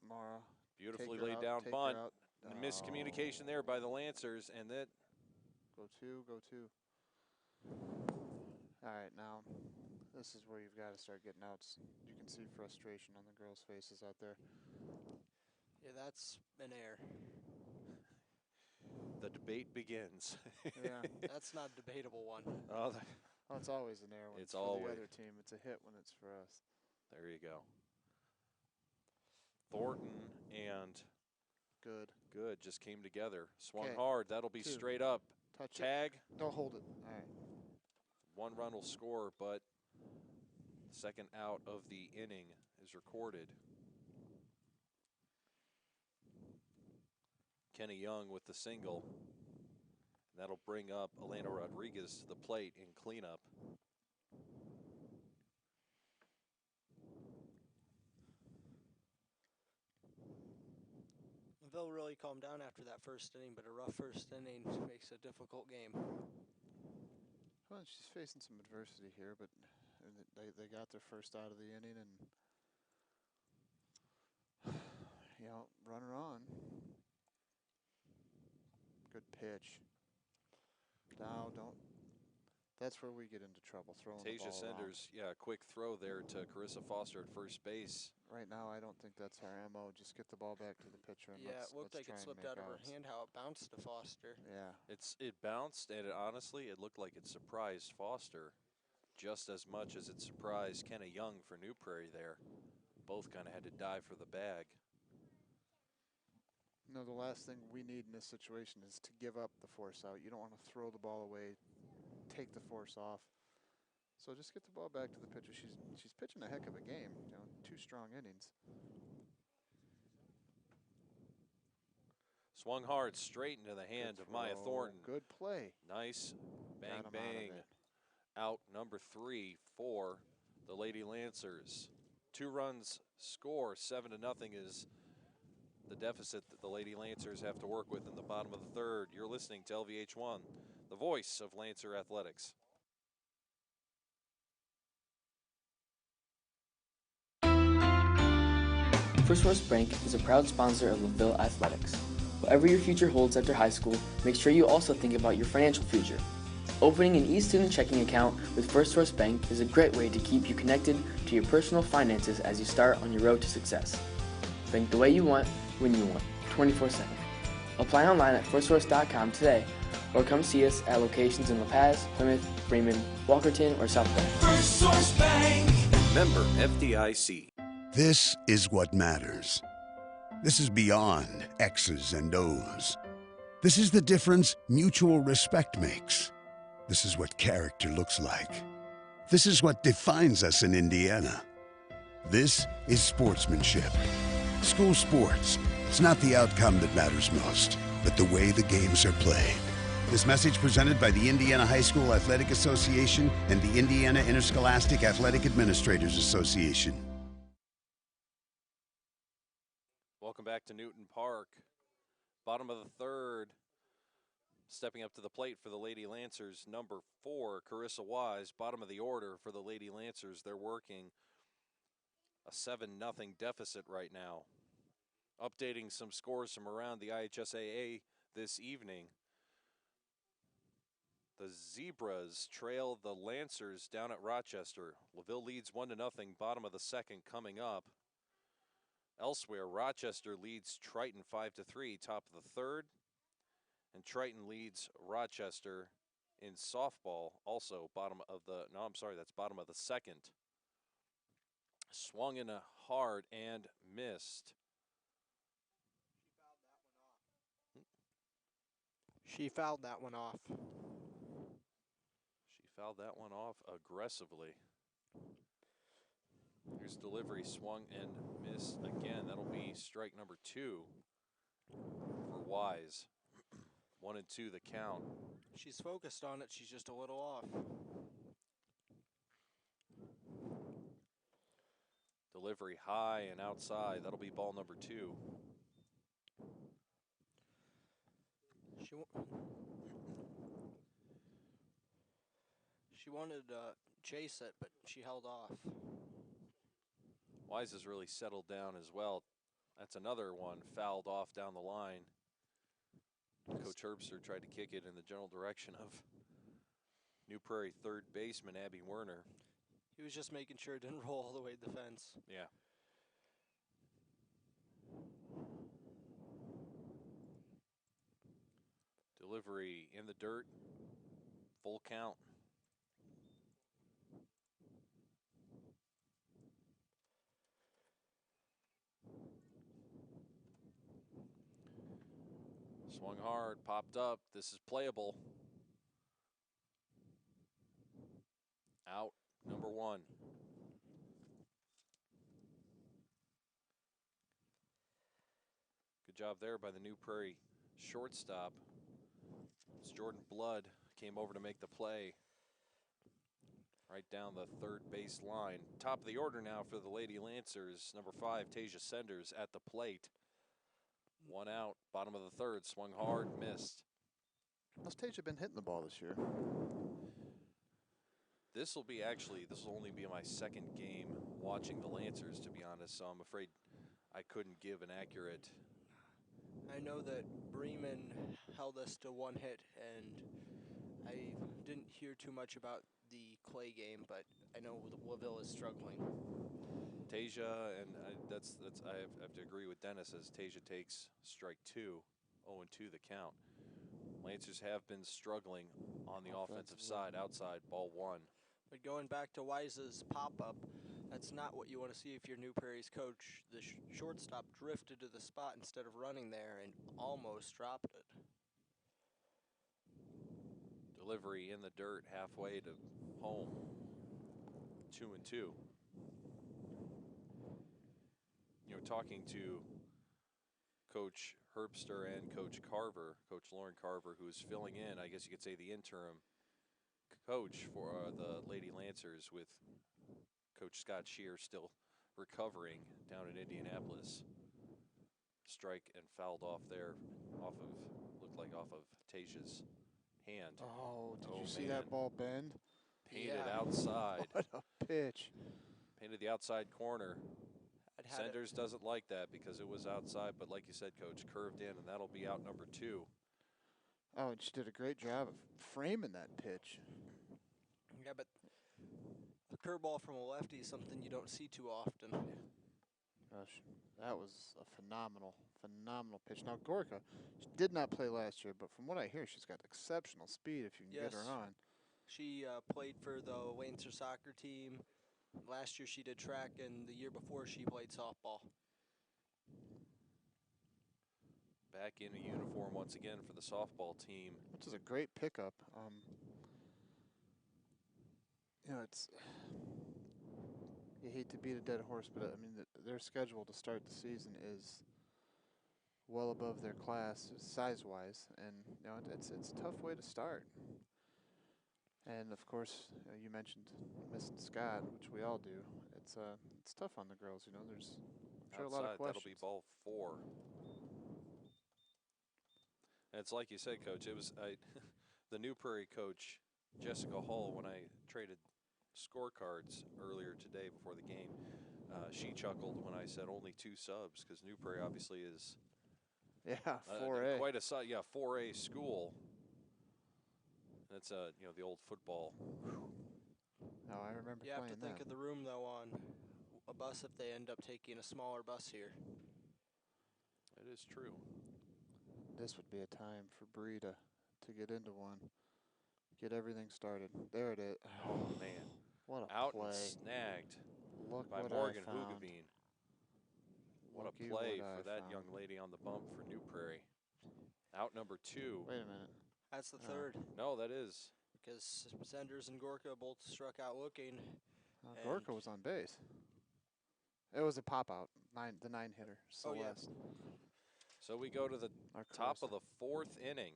Mara. Beautifully laid down bunt. Miscommunication there by the Lancers, and that. Go two. All right, now this is where you've got to start getting outs. You can see frustration on the girls' faces out there. Yeah, that's an error. The debate begins. Yeah, that's not a debatable one. Oh, it's always an error when it's for always the other team. It's a hit when it's for us. There you go. Thornton and Good just came together. Swung hard. That'll be straight up. Touch Tag. It. Don't hold it. All right. 1 run will score, but second out of the inning is recorded. Kenny Young with the single. That'll bring up Elena Rodriguez to the plate in cleanup. Laville really calmed down after that first inning, but a rough first inning makes a difficult game. Well, she's facing some adversity here, but they got their first out of the inning, and you know, run her on. Good pitch. Now don't. That's where we get into trouble, throwing the ball Tasia Senders, yeah, quick throw there to Carissa Foster at first base. Right now, I don't think that's our MO. Just get the ball back to the pitcher. And yeah, it looked like it slipped out of her hand how it bounced to Foster. Yeah. It bounced, and honestly, it looked like it surprised Foster just as much as it surprised Kenna Young for New Prairie there. Both kind of had to dive for the bag. No, the last thing we need in this situation is to give up the force out. You don't want to throw the ball away, take the force off. So just get the ball back to the pitcher. She's pitching a heck of a game. You know, 2 strong innings. Swung hard straight into the hand of Maya Thornton. Good play. Nice bang bang. Out number 3 for the Lady Lancers. 2 runs score. 7-0 is the deficit that the Lady Lancers have to work with in the bottom of the 3rd. You're listening to LVH1, the voice of Lancer Athletics. First West Bank is a proud sponsor of Laville Athletics. Whatever your future holds after high school, make sure you also think about your financial future. Opening an e-student checking account with First Source Bank is a great way to keep you connected to your personal finances as you start on your road to success. Bank the way you want, when you want, 24/7. Apply online at firstsource.com today, or come see us at locations in La Paz, Plymouth, Freeman, Walkerton, or South Bend. First Source Bank. Member FDIC. This is what matters. This is beyond X's and O's. This is the difference mutual respect makes. This is what character looks like. This is what defines us in Indiana. This is sportsmanship. School sports. It's not the outcome that matters most, but the way the games are played. This message presented by the Indiana High School Athletic Association and the Indiana Interscholastic Athletic Administrators Association. Welcome back to Newton Park. Bottom of the third. Stepping up to the plate for the Lady Lancers, number 4, Carissa Wise. Bottom of the order for the Lady Lancers. They're working a 7-0 deficit right now. Updating some scores from around the IHSAA this evening. The Zebras trail the Lancers down at Rochester. Laville leads 1-0, bottom of the second coming up. Elsewhere, Rochester leads Triton 5-3, top of the third. And Triton leads Rochester in softball, also bottom of the, no, I'm sorry, that's bottom of the second. Swung in a hard and missed. She fouled that one off. She fouled that one off aggressively. Here's delivery, swung and missed again. That'll be strike number 2 for Wise. 1-2 the count. She's focused on it. She's just a little off. Delivery high and outside. That'll be ball number 2. She wanted to chase it, but she held off. Wise has really settled down as well. That's another one fouled off down the line. Coach Herbster tried to kick it in the general direction of New Prairie third baseman Abby Werner. He was just making sure it didn't roll all the way to the fence. Yeah. Delivery in the dirt. Full count. Swung hard, popped up. This is playable. Out, number 1. Good job there by the New Prairie shortstop. As Jordan Blood came over to make the play right down the third base line. Top of the order now for the Lady Lancers. Number 5, Tasia Senders at the plate. 1 out, bottom of the third, swung hard, missed. How's Tasia been hitting the ball this year? This will only be my second game watching the Lancers, to be honest, so I'm afraid I couldn't give an accurate. I know that Bremen held us to 1 hit, and I didn't hear too much about the Clay game, but I know Laville is struggling. Tasia, and I have to agree with Dennis as Tasia takes strike 2, 0-2 the count. Lancers have been struggling on the offensive side, outside, ball 1. But going back to Wise's pop-up, that's not what you want to see if you're New Prairie's coach. The shortstop drifted to the spot instead of running there and almost dropped it. Delivery in the dirt halfway to home. 2-2. You know, talking to Coach Herbster and Coach Carver, Coach Lauren Carver, who is filling in, I guess you could say, the interim coach for the Lady Lancers, with Coach Scott Shear still recovering down in Indianapolis. Strike and fouled off there, looked like off of Tasia's hand. Oh, did you see that ball bend? Painted outside. What a pitch. Painted the outside corner. Senders doesn't like that because it was outside, but like you said, Coach, curved in, and that'll be out number 2. Oh, and she did a great job of framing that pitch. Yeah, but a curveball from a lefty is something you don't see too often. Gosh, that was a phenomenal pitch. Now, Gorka, she did not play last year, but from what I hear, she's got exceptional speed if you can get her on. She played for the Lancer soccer team. Last year she did track, and the year before she played softball. Back in a uniform once again for the softball team. Which is a great pickup. You know, you hate to beat a dead horse, but I mean, their schedule to start the season is well above their class size-wise, and you know, it's a tough way to start. And of course, you mentioned missing Scott, which we all do. It's tough on the girls. You know, there's sure a lot of Outside, that'll be questions. ball 4. And it's like you said, Coach, it was the New Prairie coach, Jessica Hall, when I traded scorecards earlier today before the game, she chuckled when I said only 2 subs, because New Prairie obviously is 4A. quite a 4A school. That's the old football. No, I remember You have to playing think that. of the room, though, on a bus if they end up taking a smaller bus here. It is true. This would be a time for Bree to get into one. Get everything started. There it is. Oh, man. What a Out play. and snagged Look by what Morgan I found. Hoogeveen. What Looky a play what for I that found. young lady on the bump for New Prairie. Out number 2. Wait a minute. That's the third. No, that is. Because Senders and Gorka both struck out looking. Gorka was on base. It was a pop-out. The 9-hitter, Oh, yeah. Celeste. So we go to the top of the 4th inning.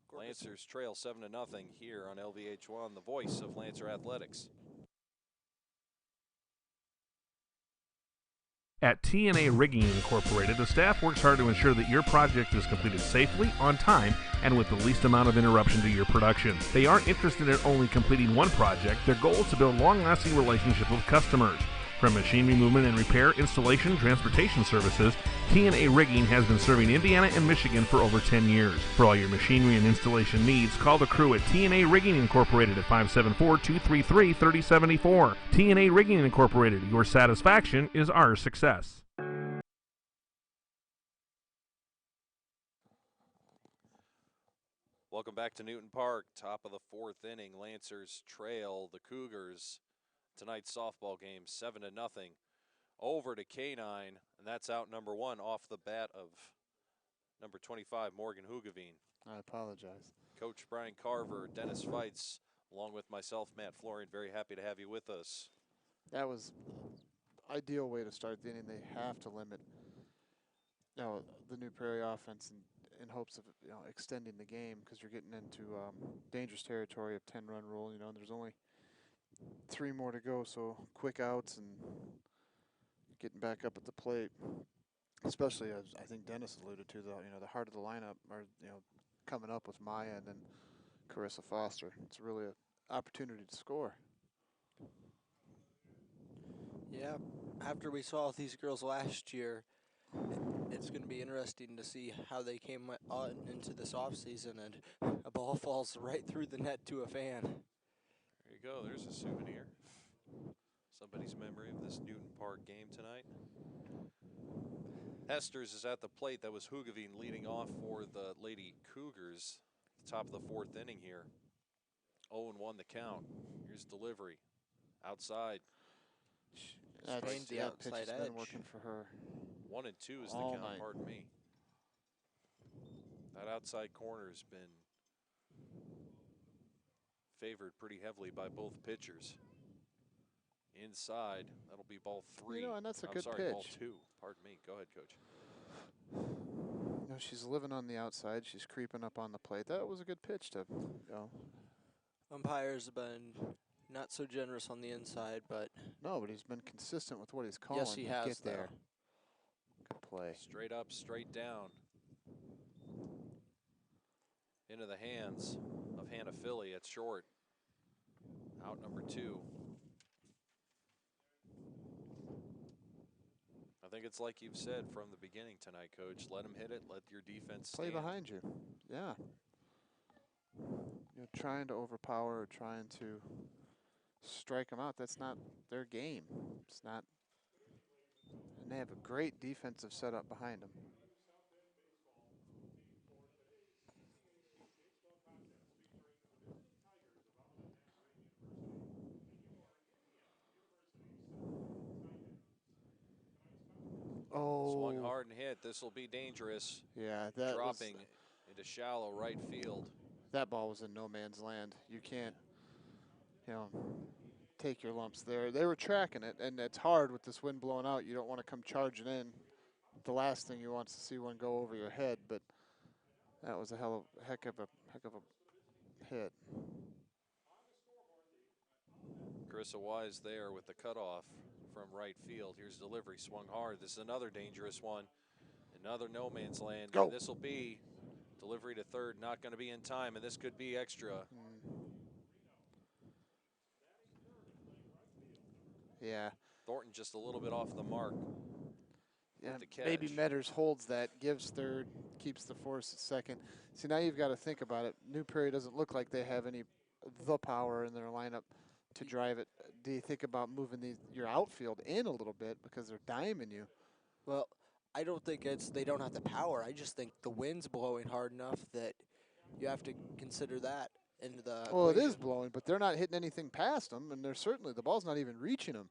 Gorka's Lancers trail 7-0 here on LVH1, the voice of Lancer Athletics. At TNA Rigging Incorporated, the staff works hard to ensure that your project is completed safely, on time, and with the least amount of interruption to your production. They aren't interested in only completing one project. Their goal is to build long-lasting relationships with customers. From machinery movement and repair, installation, transportation services, TNA Rigging has been serving Indiana and Michigan for over 10 years. For all your machinery and installation needs, call the crew at TNA Rigging Incorporated at 574-233-3074. TNA Rigging Incorporated, your satisfaction is our success. Welcome back to Newton Park. Top of the 4th inning. Lancers trail the Cougars. Tonight's softball game 7-0. Over to K9, and that's out number 1 off the bat of number 25, Morgan Hoogeveen. I apologize. Coach Brian Carver, Dennis Feitz, along with myself, Matt Florian, very happy to have you with us. That was ideal way to start the inning. They have to limit the New Prairie offense in hopes of extending the game, because you're getting into dangerous territory of 10-run rule. There's only 3 more to go, so quick outs and getting back up at the plate, especially as I think Dennis alluded to, the heart of the lineup are coming up with Maya and then Carissa Foster. It's really an opportunity to score. Yeah, after we saw these girls last year, it's going to be interesting to see how they came on into this offseason, and a ball falls right through the net to a fan. There you go. There's a souvenir. Somebody's memory of this Newton Park game tonight. Hesters is at the plate. That was Hoogeveen leading off for the Lady Cougars. The top of the 4th inning here. 0-1 the count. Here's delivery. Outside. That pitch has been working for her. 1-2 is the all count, night. pardon me. That outside corner has been favored pretty heavily by both pitchers. Inside, that'll be ball 3. And that's a good sorry, pitch. Ball 2. Pardon me. Go ahead, Coach. She's living on the outside. She's creeping up on the plate. That was a good pitch to go. Umpires have been not so generous on the inside, but No, but he's been consistent with what he's calling. yes, he has. Get there. Good play. Straight up, straight down. Into the hands of Hannah Philly at short. Out number 2. I think it's like you've said from the beginning tonight, Coach. Let them hit it. Let your defense Play stand. behind you. Yeah. Trying to overpower or trying to strike them out, that's not their game. It's not. And they have a great defensive setup behind them. Oh. Swung hard and hit. This will be dangerous. Yeah, that dropping into shallow right field. That ball was in no man's land. You can't, take your lumps there. They were tracking it, and it's hard with this wind blowing out. You don't want to come charging in. The last thing you want is to see one go over your head, but that was a heck of a hit. Carissa Wise there with the cutoff from right field. Here's delivery, swung hard. This is another dangerous one. Another no man's land. Go. And this will be delivery to third, not going to be in time, and this could be extra. Yeah. Thornton just a little bit off the mark. Yeah, the catch. maybe Metters holds that, gives third, keeps the force at second. See, now you've got to think about it. New Prairie doesn't look like they have the power in their lineup to drive it. Do you think about moving your outfield in a little bit because they're diming you? Well, I don't think they don't have the power. I just think the wind's blowing hard enough that you have to consider that into the Well, equation. it is blowing, but they're not hitting anything past them, and the ball's not even reaching them.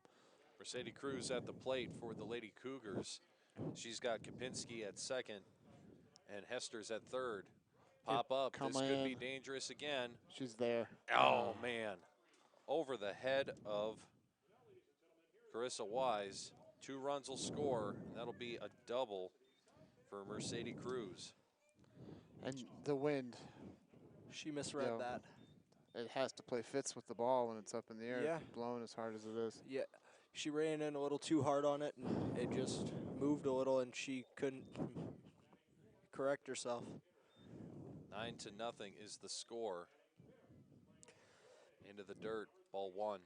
Mercedes Cruz at the plate for the Lady Cougars. She's got Kapinski at second and Hester's at third. Pop up. This could be dangerous again. She's there. Oh, man. Over the head of Carissa Wise. 2 runs will score, and that'll be a double for Mercedes Cruz. And the wind. She misread that. It has to play fits with the ball when it's up in the air, Yeah. blowing as hard as it is. Yeah, she ran in a little too hard on it, and it just moved a little, and she couldn't correct herself. 9-0 is the score. Into the dirt, ball 1.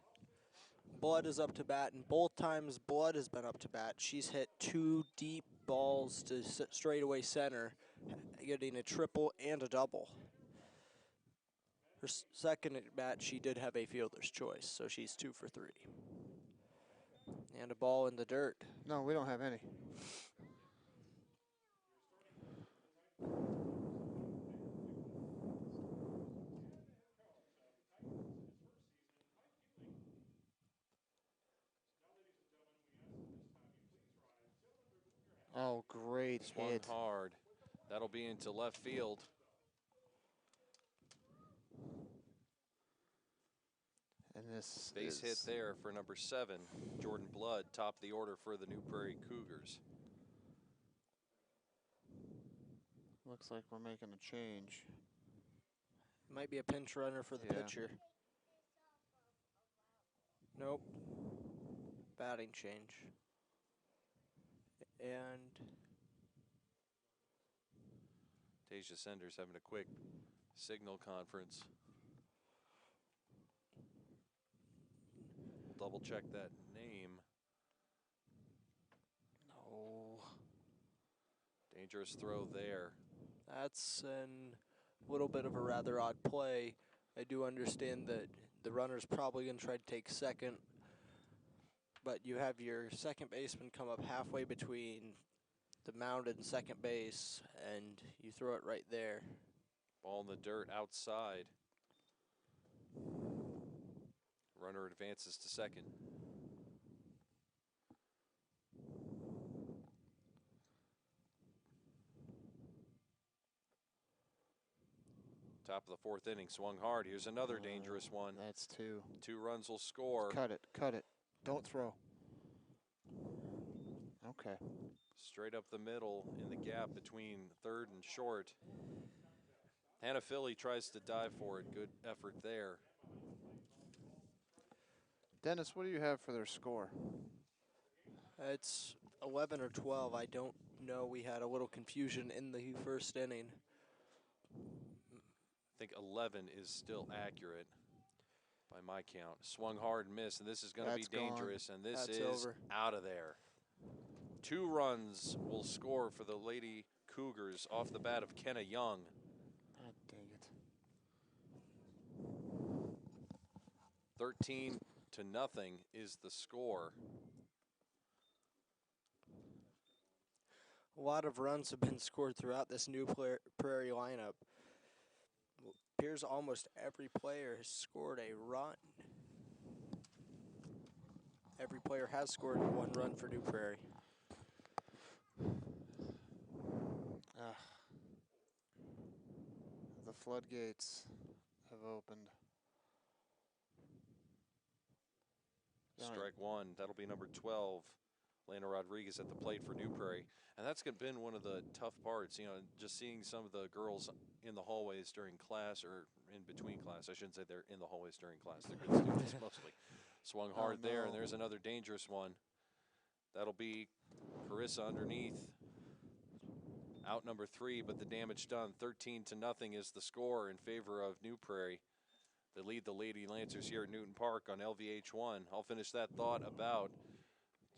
Blood is up to bat, and both times Blood has been up to bat. She's hit 2 deep balls to straightaway center, getting a triple and a double. Her second at bat, she did have a fielder's choice, so she's 2 for 3. And a ball in the dirt. No, we don't have any. Oh, great Swung hit. hard. That'll be into left field. And this base hit there for number 7, Jordan Blood, top of the order for the New Prairie Cougars. Looks like we're making a change. Might be a pinch runner for the pitcher. Nope. Batting change. And Tasia Senders having a quick signal conference. We'll double check that name. No. Dangerous throw there. That's a little bit of a rather odd play. I do understand that the runner's probably going to try to take second, but you have your second baseman come up halfway between the mound and second base, and you throw it right there. Ball in the dirt outside. Runner advances to second. Top of the 4th inning, swung hard. Here's another dangerous one. That's 2. 2 runs will score. Cut it, cut it. Don't throw. Okay. Straight up the middle in the gap between third and short. Hannah Philly tries to dive for it. Good effort there. Dennis, what do you have for their score? It's 11 or 12. I don't know. We had a little confusion in the first inning. I think 11 is still accurate by my count. Swung hard and missed, and this is going to be dangerous, and this is out of there. 2 runs will score for the Lady Cougars off the bat of Kenna Young. God dang it. 13-0 is the score. A lot of runs have been scored throughout this New Prairie lineup. It appears almost every player has scored a run. Every player has scored 1 run for New Prairie. The floodgates have opened. Strike 1. That'll be number 12. Lana Rodriguez at the plate for New Prairie. And that's been one of the tough parts, just seeing some of the girls in the hallways during class, or in between class. I shouldn't say they're in the hallways during class. They're good students mostly. Swung hard there, and there's another dangerous one. That'll be Carissa underneath. Out number 3, but the damage done. 13-0 is the score in favor of New Prairie. They lead the Lady Lancers here at Newton Park on LVH1. I'll finish that thought about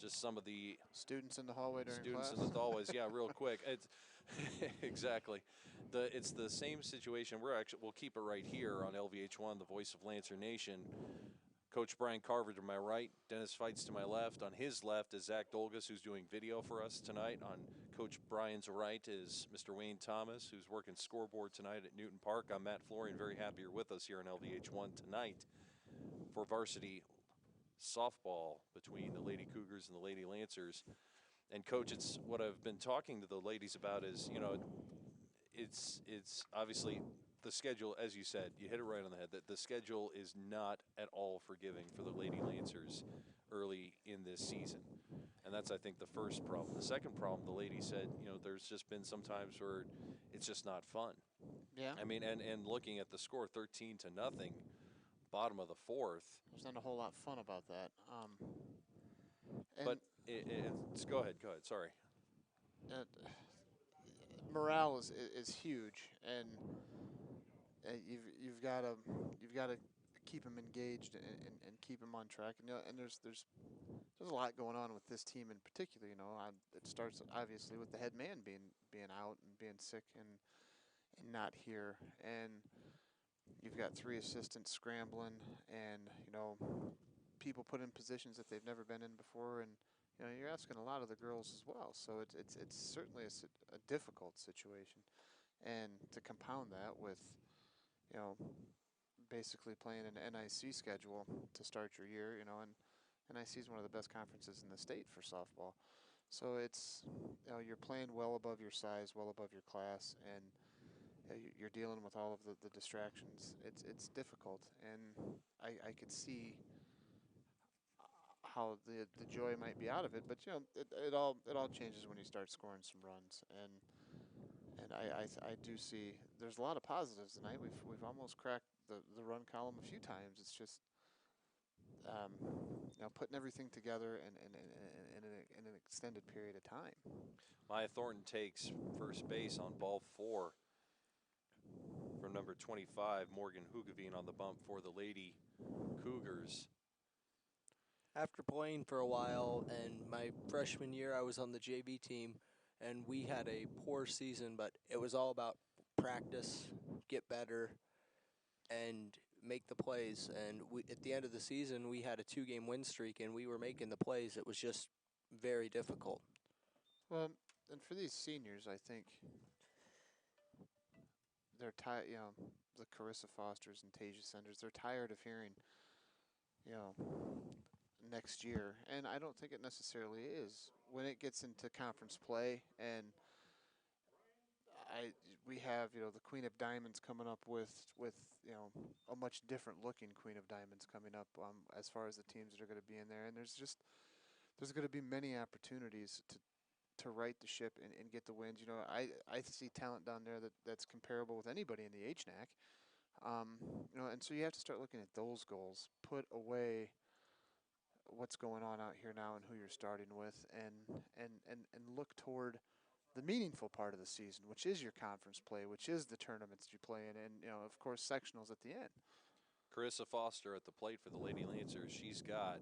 just some of the students in the hallway during class. In the hallways, yeah, real quick. It's exactly. It's the same situation. We'll keep it right here on LVH1, the voice of Lancer Nation. Coach Brian Carver to my right, Dennis Feitz to my left. On his left is Zach Dolgus, who's doing video for us tonight. On Coach Brian's right is Mr. Wayne Thomas, who's working scoreboard tonight at Newton Park. I'm Matt Florian, very happy you're with us here on LVH1 tonight for varsity softball between the Lady Cougars and the Lady Lancers. And Coach, it's what I've been talking to the ladies about is, it's obviously the schedule, as you said, you hit it right on the head, that the schedule is not at all forgiving for the Lady Lancers early in this season. And that's, I think, the first problem. The second problem, the lady said, there's just been some times where it's just not fun. Yeah. I mean, and looking at the score, 13-0, bottom of the 4th. There's not a whole lot fun about that. But go ahead, sorry. Morale is huge, and you've got to keep them engaged and keep them on track. And there's a lot going on with this team in particular. It starts obviously with the head man being out and being sick and not here, and you've got 3 assistants scrambling, and people put in positions that they've never been in before, and you're asking a lot of the girls as well. So it's certainly a difficult situation, and to compound that with basically playing an NIC schedule to start your year, and NIC is one of the best conferences in the state for softball. So it's you're playing well above your size, well above your class, and you're dealing with all of the distractions. It's difficult, and I could see how the joy might be out of it, but it all changes when you start scoring some runs, and I do see there's a lot of positives tonight. We've almost cracked the run column a few times. It's just putting everything together in an extended period of time. Maya Thornton takes first base on ball 4 from number 25, Morgan Hugavine, on the bump for the Lady Cougars. After playing for a while, and my freshman year I was on the JV team, and we had a poor season, but it was all about practice, get better, and make the plays. And at the end of the season, we had a 2-game win streak, and we were making the plays. It was just very difficult. Well, and for these seniors, I think they're tired. The Carissa Fosters and Tasia Senders, they're tired of hearing, next year, and I don't think it necessarily is. When it gets into conference play, and we have the Queen of Diamonds coming up with a much different looking Queen of Diamonds coming up as far as the teams that are going to be in there, and there's going to be many opportunities to right the ship and get the wins. I see talent down there that's comparable with anybody in the HNAC. And so you have to start looking at those goals, put away what's going on out here now and who you're starting with, and look toward the meaningful part of the season, which is your conference play, which is the tournaments you play in, and of course sectionals at the end. Carissa Foster at the plate for the Lady Lancers. She's got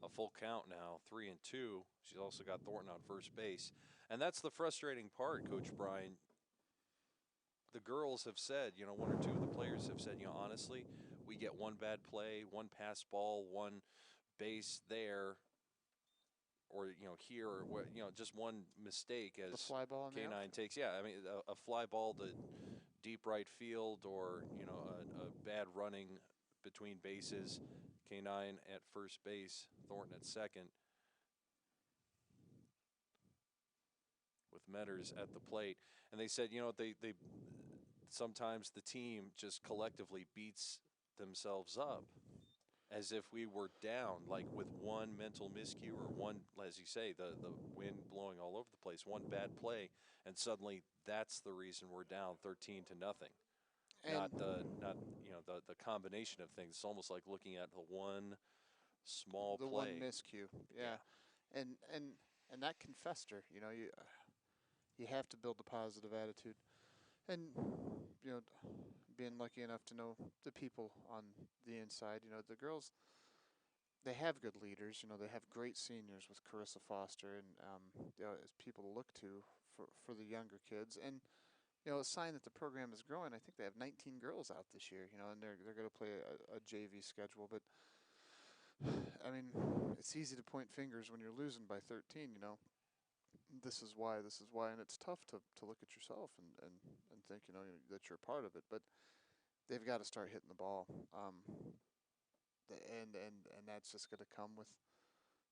a full count now, 3-2. She's also got Thornton on first base, and that's the frustrating part, Coach Brian. The girls have said, one or two of the players have said, honestly, we get one bad play, one pass ball, one base there, or here, or just one mistake as the fly ball K9 takes. Yeah, I mean a fly ball to deep right field, or a bad running between bases. K9 at first base, Thornton at second, with Metters at the plate. And they said, they sometimes the team just collectively beats themselves up as if we were down, like with one mental miscue or one, as you say, the wind blowing all over the place, one bad play, and suddenly that's the reason we're down 13-0. And Not the combination of things. It's almost like looking at the one small the play. one miscue. Yeah. And that can fester. You know, you have to build a positive attitude. And, you know, being lucky enough to know the people on the inside, you know, the girls, they have good leaders. You know, they have great seniors with Carissa Foster and you know, as people to look to for the younger kids. And, you know, a sign that the program is growing. I think they have 19 girls out this year, you know, and they're going to play a JV schedule. But, I mean, it's easy to point fingers when you're losing by 13, you know. This is why, and it's tough to look at yourself and think, you know, that you're a part of it. But they've got to start hitting the ball. And that's just going to come with,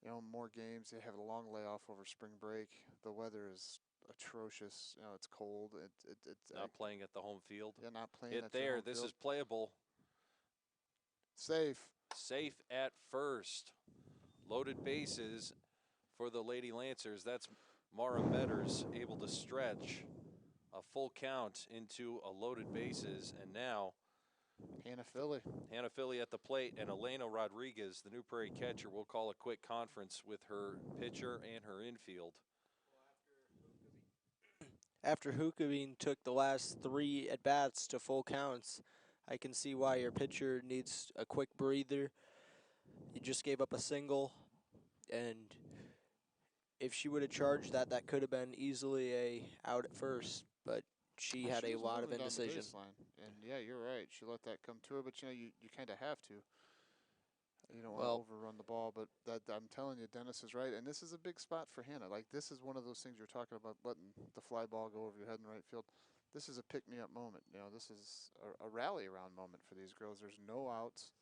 you know, more games. They have a long layoff over spring break. The weather is atrocious. You know, it's cold. It's not playing at the home field. Yeah, not playing Hit at there. your home This field. is playable. Safe. Safe at first. Loaded bases for the Lady Lancers. That's Mara Metters able to stretch a full count into a loaded bases, and now Hannah Philly at the plate, and Elena Rodriguez, the New Prairie catcher, will call a quick conference with her pitcher and her infield. After Hookabeen took the last 3 at-bats to full counts, I can see why your pitcher needs a quick breather. You just gave up a single, and if she would have charged that, that could have been easily a out at first, but she had a was lot of moving down the indecision. baseline. And yeah, you're right. She let that come to her, but you know, you kind of have to. You don't want to overrun the ball, but that I'm telling you, Dennis is right. And this is a big spot for Hannah. Like, this is one of those things you're talking about, letting the fly ball go over your head in the right field. This is a pick-me-up moment. You know, this is a rally-around moment for these girls. There's no outs.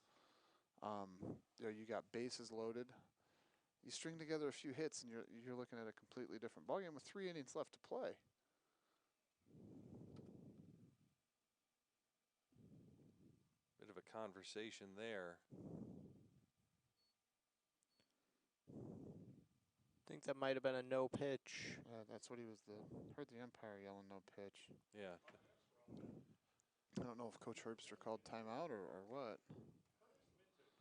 You know, you got bases loaded. You string together a few hits, and you're looking at a completely different ballgame with 3 innings left to play. Bit of a conversation there. I think that might have been a no pitch. That's what he was. Heard the umpire yelling no pitch. Yeah. I don't know if Coach Herbster called timeout or what.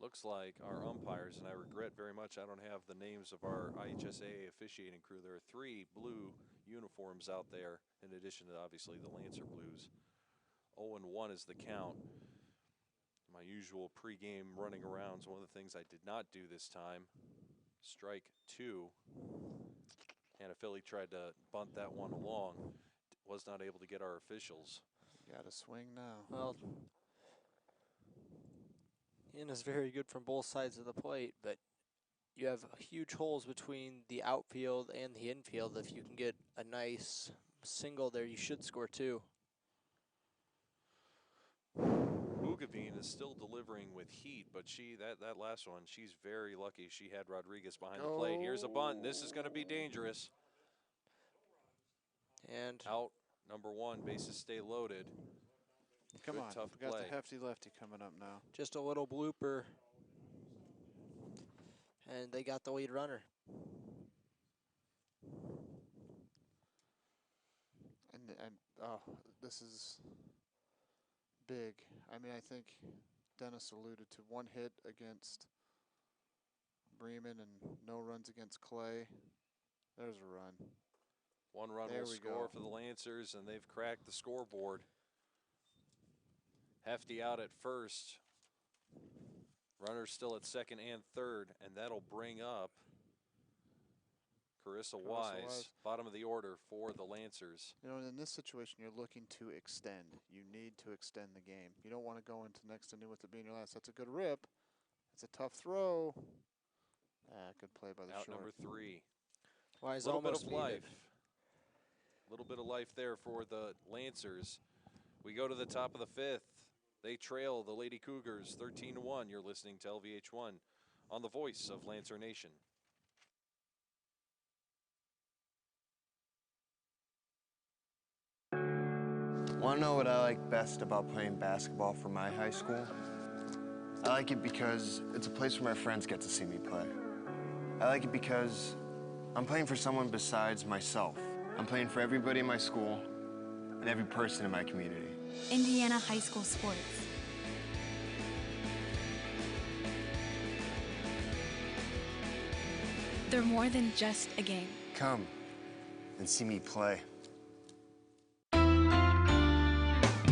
Looks like our umpires, and I regret very much I don't have the names of our IHSAA officiating crew. There are 3 blue uniforms out there, in addition to obviously the Lancer Blues. 0-1 is the count. My usual pregame running around is one of the things I did not do this time. Strike 2. Hannah Philly tried to bunt that one along. Was not able to get our officials. Got to swing now. Well, Hannah's very good from both sides of the plate, but you have huge holes between the outfield and the infield. If you can get a nice single there, you should score 2. Hoogeveen is still delivering with heat, but that last one, she's very lucky she had Rodriguez behind the plate. Here's a bunt. This is going to be dangerous. And out number 1, bases stay loaded. Come Good, on, tough we got play. the hefty lefty coming up now. Just a little blooper, and they got the lead runner. And oh, this is big. I mean, I think Dennis alluded to 1 hit against Bremen and no runs against Clay. There's a run. 1 run will score for the Lancers, and they've cracked the scoreboard. Hefty out at first. Runners still at second and third, and that'll bring up Carissa Wise, bottom of the order for the Lancers. You know, in this situation, you're looking to extend. You need to extend the game. You don't want to go into next inning with it being your last. That's a good rip. It's a tough throw. Good play by the short. Out number 3. Wise little bit of almost life. A little bit of life there for the Lancers. We go to the top of the 5th. They trail the Lady Cougars 13-1. You're listening to LVH1 on the voice of Lancer Nation. Want to know what I like best about playing basketball for my high school? I like it because it's a place where my friends get to see me play. I like it because I'm playing for someone besides myself. I'm playing for everybody in my school and every person in my community. Indiana high school sports. They're more than just a game. Come and see me play.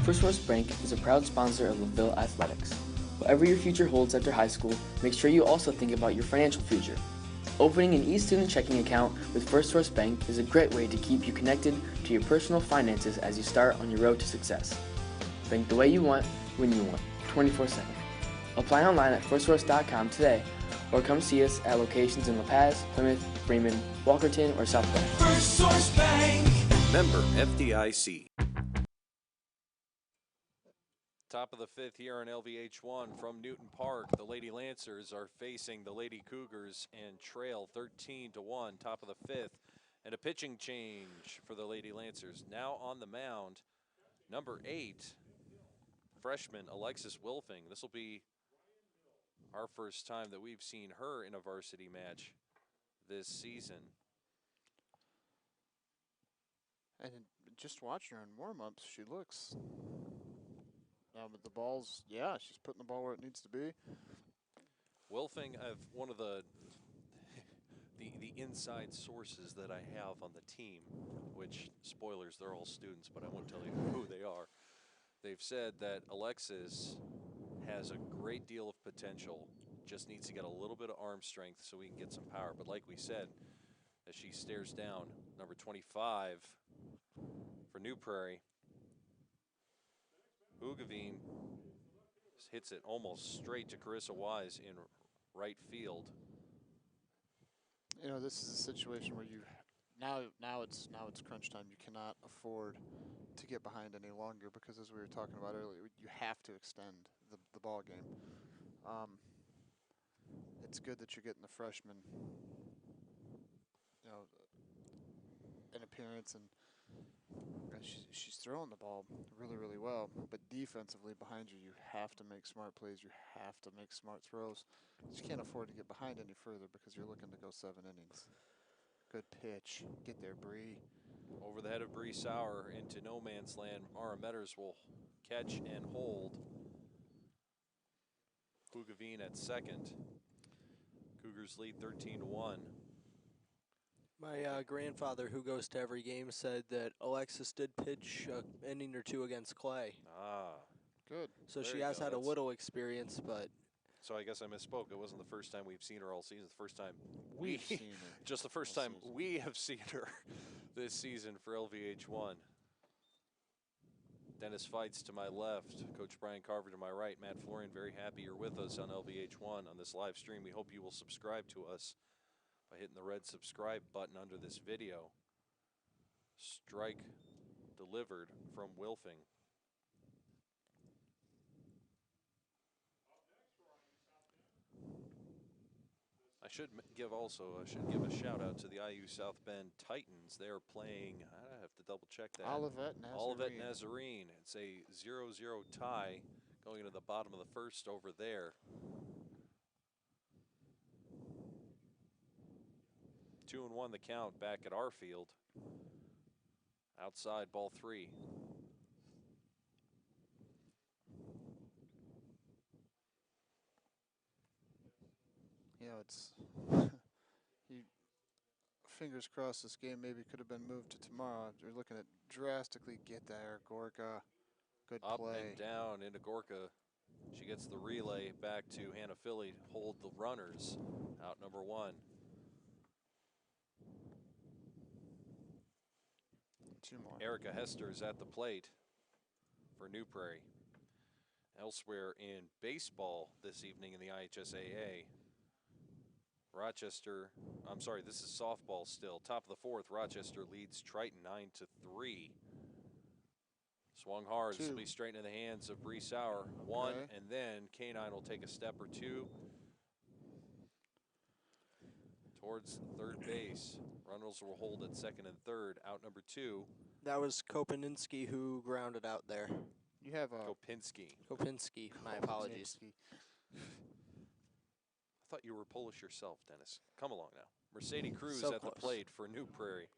First Source Bank is a proud sponsor of Laville Athletics. Whatever your future holds after high school, make sure you also think about your financial future. Opening an e-student checking account with First Source Bank is a great way to keep you connected to your personal finances as you start on your road to success. Bank the way you want, when you want, 24/7. Apply online at firstsource.com today, or come see us at locations in La Paz, Plymouth, Bremen, Walkerton, or South Bend. First Source Bank. Member FDIC. Top of the fifth here on LVH1 from Newton Park. The Lady Lancers are facing the Lady Cougars and trail 13-1. Top of the fifth. And a pitching change for the Lady Lancers. Now on the mound, number 8, freshman Alexis Wilfing. This will be our first time that we've seen her in a varsity match this season. And just watching her in warm-ups, she looks... with the balls, yeah, she's putting the ball where it needs to be. Wilfing, I've one of the inside sources that I have on the team, which, spoilers, they're all students, but I won't tell you who they are. They've said that Alexis has a great deal of potential, just needs to get a little bit of arm strength so we can get some power. But like we said, as she stares down, number 25 for New Prairie, Ugavine hits it almost straight to Carissa Wise in right field. You know, this is a situation where you now it's crunch time. You cannot afford to get behind any longer because, as we were talking about earlier, you have to extend the ball game. It's good that you're getting the freshman, an appearance, and she's throwing the ball really well. But defensively behind you, you have to make smart plays. You have to make smart throws. You can't afford to get behind any further because you're looking to go 7 innings. Good pitch. Get there, Bree. Over the head of Bree Sauer into no man's land. Mara Metters will catch and hold. Ugavine at second. Cougars lead 13-1. My grandfather, who goes to every game, said that Alexis did pitch an inning or 2 against Clay. Ah, good. So there she you has go. had a little experience, but... So I guess I misspoke. It wasn't the first time we've seen her all season. It's the first time we've seen her. Just the first time we have seen her this season for LVH1. Dennis Fights to my left, Coach Brian Carver to my right. Matt Florian, very happy you're with us on LVH1 on this live stream. We hope you will subscribe to us by hitting the red subscribe button under this video. Strike delivered from Wilfing. I should give a shout out to the IU South Bend Titans. They are playing, I have to double check that. Olivet Nazarene. It's a 0-0 tie going into the bottom of the first over there. 2-1 the count back at our field. Outside, ball 3. It's fingers crossed this game maybe could have been moved to tomorrow. You're looking at drastically get there, Gorka. Good Up play. and down into Gorka. She gets the relay back to Hannah Philly. Hold the runners. Out number 1. 2 more. Erica Hester is at the plate for New Prairie. Elsewhere in baseball this evening in the IHSAA, this is softball still. Top of the 4th, Rochester leads Triton 9-3. Swung hard. This will be straight into the hands of Bree Sauer. 1, and then K9 will take a step or 2 towards third base. Runnels will hold at second and third. Out number 2. That was Kopinski who grounded out there. You have Kopinski. My apologies. I thought you were Polish yourself, Dennis. Come along now. Mercedes Cruz So at close. the plate for New Prairie.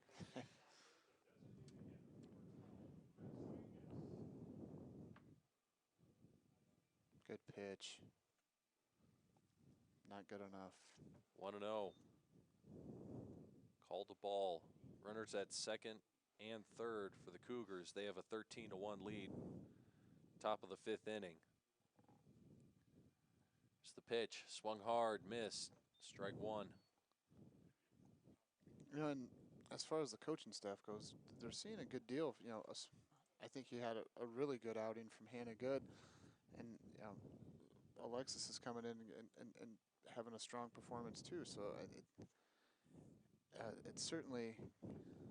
Good pitch. Not good enough. 1-0. Called the ball. Runners at second and third for the Cougars. They have a 13-1 lead. Top of the 5th inning. It's the pitch. Swung hard, missed. Strike one. You know, and as far as the coaching staff goes, they're seeing a good deal. You know, I think he had a really good outing from Hannah Good, and you know, Alexis is coming in and having a strong performance too. So it's certainly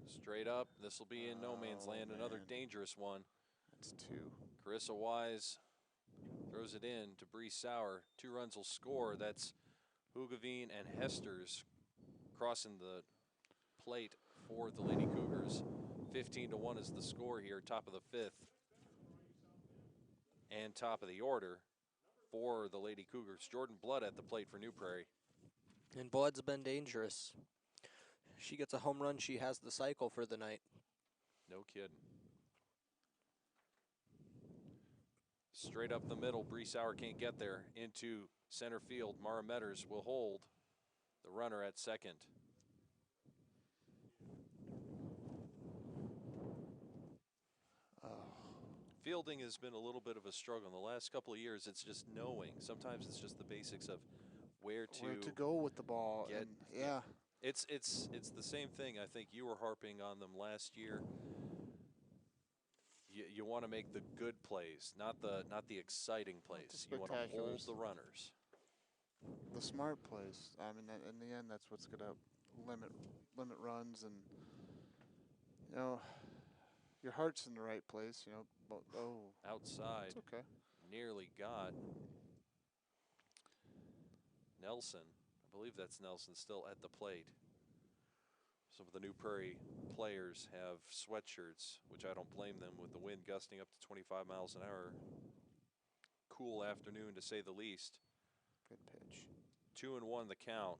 straight up. This will be in no man's land. Another man. dangerous one. That's 2. Carissa Wise throws it in to Bree Sauer. 2 runs will score. That's Hugavine and Hesters crossing the plate for the Lady Cougars. 15-1 is the score here, top of the 5th. And top of the order for the Lady Cougars. Jordan Blood at the plate for New Prairie. And Blood's been dangerous. She gets a home run, she has the cycle for the night. No kidding. Straight up the middle, Bree Sauer can't get there. Into center field, Mara Metters will hold the runner at second. Fielding has been a little bit of a struggle in the last couple of years. It's just knowing. Sometimes it's just the basics of where to go with the ball. Get, and yeah. It's the same thing. I think you were harping on them last year. You want to make the good plays, not the exciting plays. You want to hold the runners. The smart plays. I mean, in the end, that's what's going to limit runs, and you know, your heart's in the right place. You know, but outside. It's okay. Nearly got Nelson. I believe that's Nelson still at the plate. Some of the New Prairie players have sweatshirts, which I don't blame them, with the wind gusting up to 25 miles an hour. Cool afternoon, to say the least. Good pitch. 2-1 the count.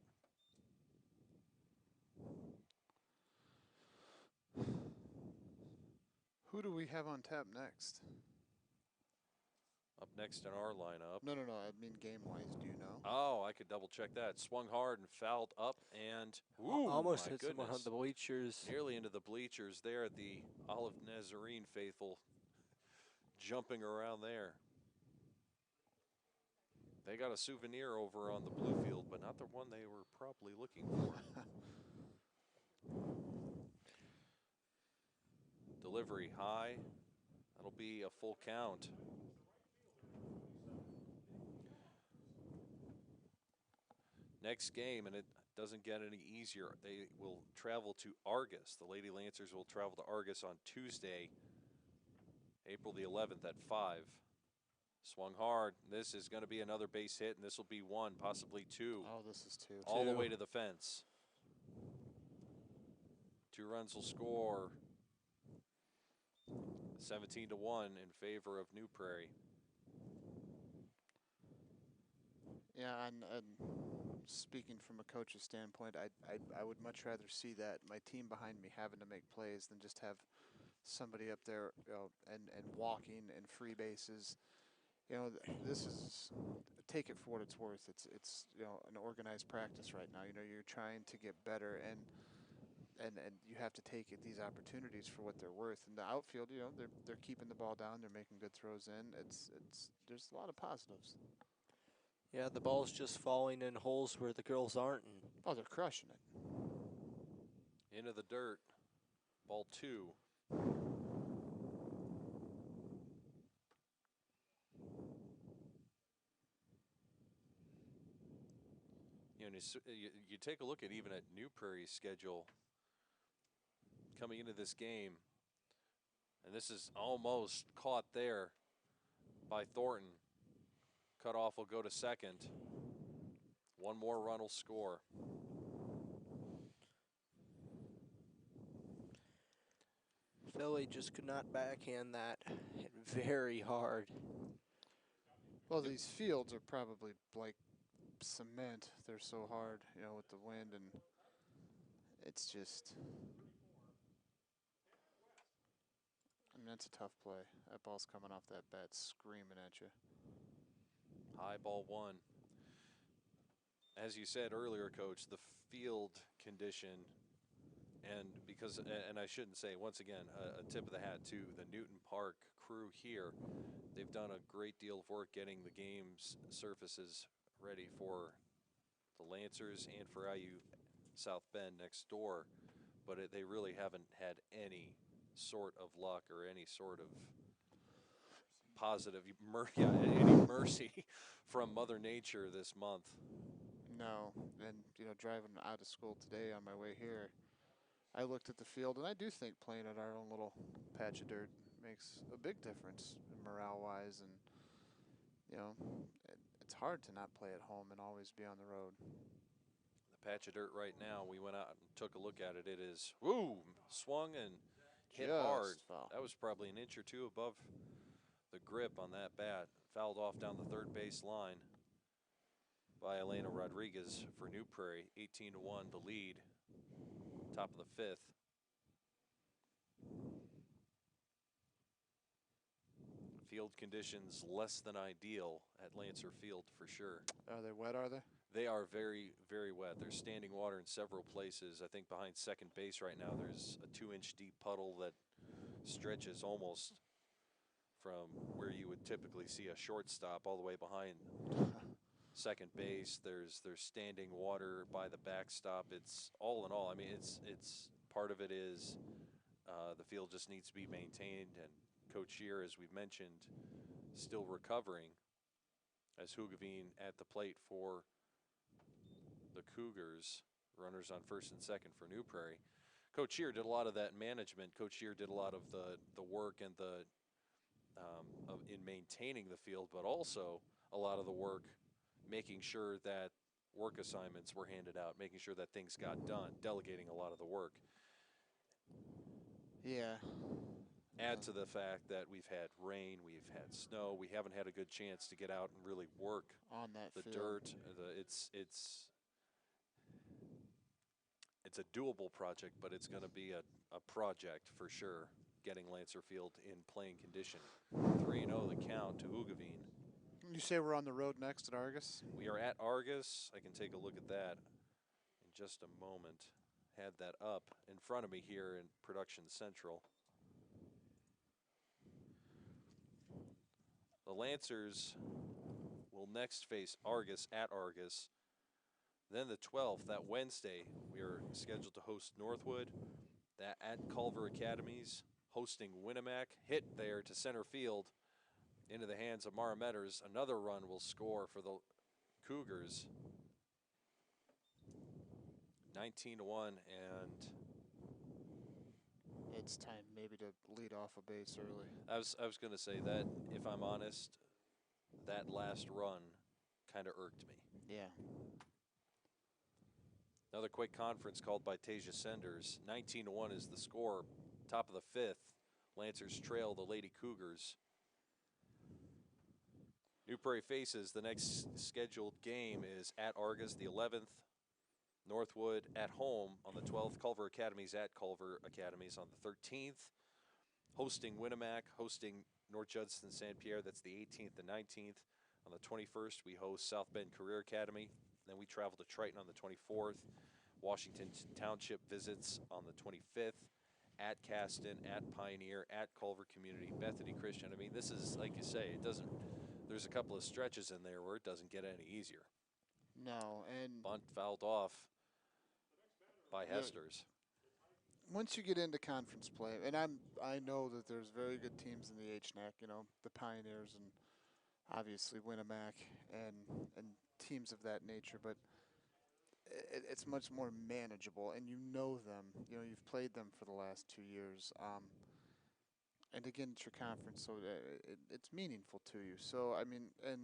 Who do we have on tap next? Up next in our lineup. No. I mean game-wise, do you know? Oh, I could double-check that. Swung hard and fouled up, and almost my hit goodness. someone on the bleachers. Nearly into the bleachers there. The Olive Nazarene faithful jumping around there. They got a souvenir over on the blue field, but not the one they were probably looking for. Delivery high. That'll be a full count. Next game, and it doesn't get any easier, they will travel to Argus. The Lady Lancers will travel to Argus on Tuesday, April the 11th at 5. Swung hard. This is going to be another base hit, and this will be 1, possibly 2. Oh, this is 2. All the way to the fence. 2 runs will score. 17-1 in favor of New Prairie. Yeah, and speaking from a coach's standpoint, I would much rather see that my team behind me having to make plays than just have somebody up there, you know, and walking and free bases. You know, this is, take it for what it's worth. It's you know, an organized practice right now. You know, you're trying to get better, and you have to take these opportunities for what they're worth. And the outfield, you know, they're keeping the ball down, they're making good throws in. There's a lot of positives. Yeah, the ball's just falling in holes where the girls aren't. Oh, they're crushing it. Into the dirt. Ball 2. You know, you take a look at even at New Prairie's schedule coming into this game, and this is almost caught there by Thornton. Cutoff will go to second. 1 more run will score. Philly just could not backhand that. Hit very hard. Well, these fields are probably like cement. They're so hard, you know, with the wind, and it's just, I mean, that's a tough play. That ball's coming off that bat screaming at you. High ball 1. as you said earlier, Coach, the field condition, and I shouldn't say, once again, a tip of the hat to the Newton Park crew here. They've done a great deal of work getting the game's surfaces ready for the Lancers and for IU South Bend next door, but they really haven't had any sort of luck or any sort of positive, any mercy from Mother Nature this month. No, and driving out of school today on my way here, I looked at the field, and I do think playing at our own little patch of dirt makes a big difference morale-wise, and it's hard to not play at home and always be on the road. The patch of dirt right now, we went out and took a look at it. It is, swung and hit Just hard. foul. That was probably an inch or two above the grip on that bat. Fouled off down the third base line by Elena Rodriguez for New Prairie. 18-1 the lead. Top of the fifth. Field conditions less than ideal at Lancer Field for sure. Are they wet, are they? They are very, very wet. There's standing water in several places. I think behind second base right now there's a 2-inch deep puddle that stretches almost from where you would typically see a shortstop all the way behind second base. There's standing water by the backstop. It's all in all, I mean, it's part of it is the field just needs to be maintained, and Coach Shear, as we've mentioned, still recovering as Hoogeveen at the plate for the Cougars. Runners on first and second for New Prairie. Coach Shear did a lot of that management. Coach Shear did a lot of the work and in maintaining the field, but also a lot of the work making sure that work assignments were handed out, making sure that things got done, delegating a lot of the work. Yeah. Add to the fact that we've had rain, we've had snow, we haven't had a good chance to get out and really work on that the field. Dirt. It's a doable project, but it's going to be a project for sure, getting Lancer Field in playing condition. 3-0 the count to Hoogeveen. You say we're on the road next at Argus? We are at Argus. I can take a look at that in just a moment. Had that up in front of me here in Production Central. The Lancers will next face Argus at Argus. Then the 12th, that Wednesday, we are scheduled to host Northwood. That at Culver Academies, hosting Winnemac. Hit there to center field into the hands of Mara Metters. Another run will score for the Cougars. 19-1, and it's time maybe to lead off a base early. I was going to say that, if I'm honest, that last run kind of irked me. Yeah. Another quick conference called by Tasia Senders. 19-1 is the score. Top of the fifth. Lancers trail the Lady Cougars. New Prairie faces the next scheduled game is at Argus the 11th. Northwood at home on the 12th. Culver Academies at Culver Academies on the 13th. Hosting Winnemac, hosting North Judson St. Pierre. That's the 18th and 19th. On the 21st, we host South Bend Career Academy. Then we travel to Triton on the 24th. Washington Township visits on the 25th. At Caston, at Pioneer, at Culver Community, Bethany Christian. I mean, this is, like you say, it doesn't, there's a couple of stretches in there where it doesn't get any easier. No, and bunt fouled off by Hester's. Once you get into conference play, and I know that there's very good teams in the HNAC, the Pioneers and obviously Winnemac and teams of that nature, but it's much more manageable, and you know them. You've played them for the last 2 years. And again, it's your conference, so it's meaningful to you. So, I mean, and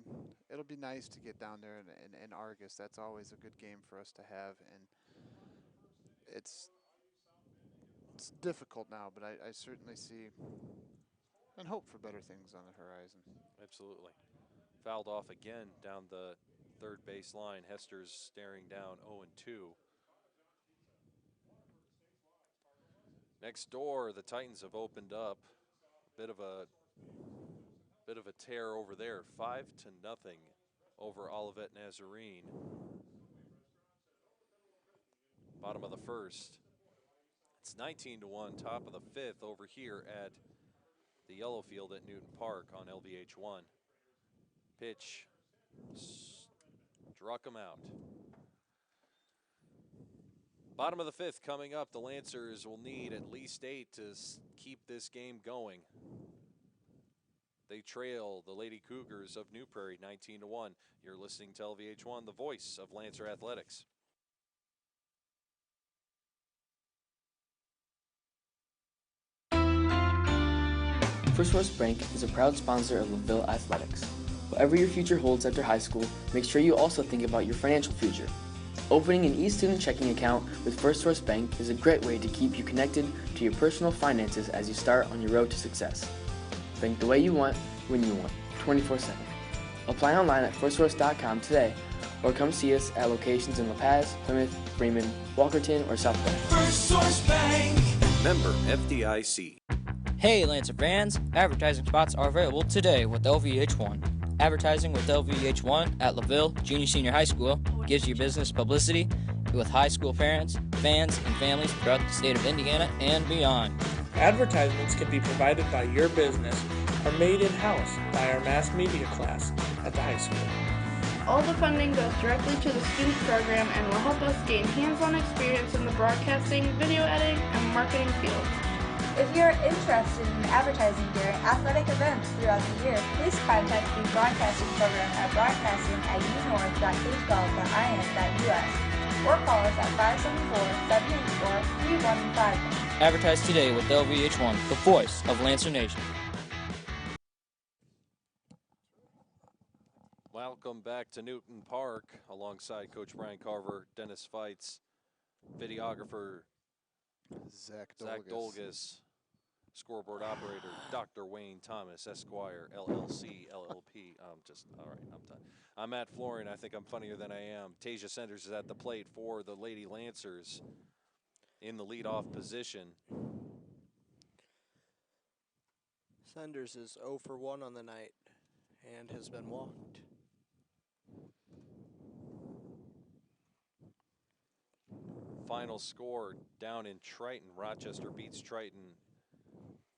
it'll be nice to get down there in Argus. That's always a good game for us to have, and it's difficult now, but I certainly see and hope for better things on the horizon. Absolutely. Fouled off again down the third base line. Hester's staring down 0-2. Next door, the Titans have opened up. Bit of a tear over there. 5-0 over Olivet Nazarene. Bottom of the first. It's 19-1, top of the fifth over here at the yellow field at Newton Park on LVH1. Pitch struck him out. Bottom of the fifth coming up. The Lancers will need at least 8 to keep this game going. They trail the Lady Cougars of New Prairie 19-1. You're listening to LVH1, the voice of Lancer Athletics. First Source Bank is a proud sponsor of Laville Athletics. Whatever your future holds after high school, make sure you also think about your financial future. Opening an e-student checking account with First Source Bank is a great way to keep you connected to your personal finances as you start on your road to success. Bank the way you want, when you want, 24/7. Apply online at firstsource.com today, or come see us at locations in La Paz, Plymouth, Bremen, Walkerton, or South Bend. First Source Bank. Member FDIC. Hey Lancer fans, advertising spots are available today with LVH1. Advertising with LVH1 at Laville Junior Senior High School gives you business publicity with high school parents, fans, and families throughout the state of Indiana and beyond. Advertisements can be provided by your business or made in-house by our mass media class at the high school. All the funding goes directly to the student program and will help us gain hands-on experience in the broadcasting, video editing, and marketing fields. If you are interested in advertising during athletic events throughout the year, please contact the broadcasting program at broadcasting@unorth.k12.in.us or call us at 574-784-3151. Advertise today with LVH1, the voice of Lancer Nation. Welcome back to Newton Park alongside Coach Brian Carver, Dennis Feitz, videographer Zach Dolgus, scoreboard operator Dr. Wayne Thomas, Esquire, LLC, LLP. All right, I'm done. I'm Matt Florian. I think I'm funnier than I am. Tasia Senders is at the plate for the Lady Lancers in the leadoff position. Senders is 0 for 1 on the night and has been walked. Final score down in Triton. Rochester beats Triton.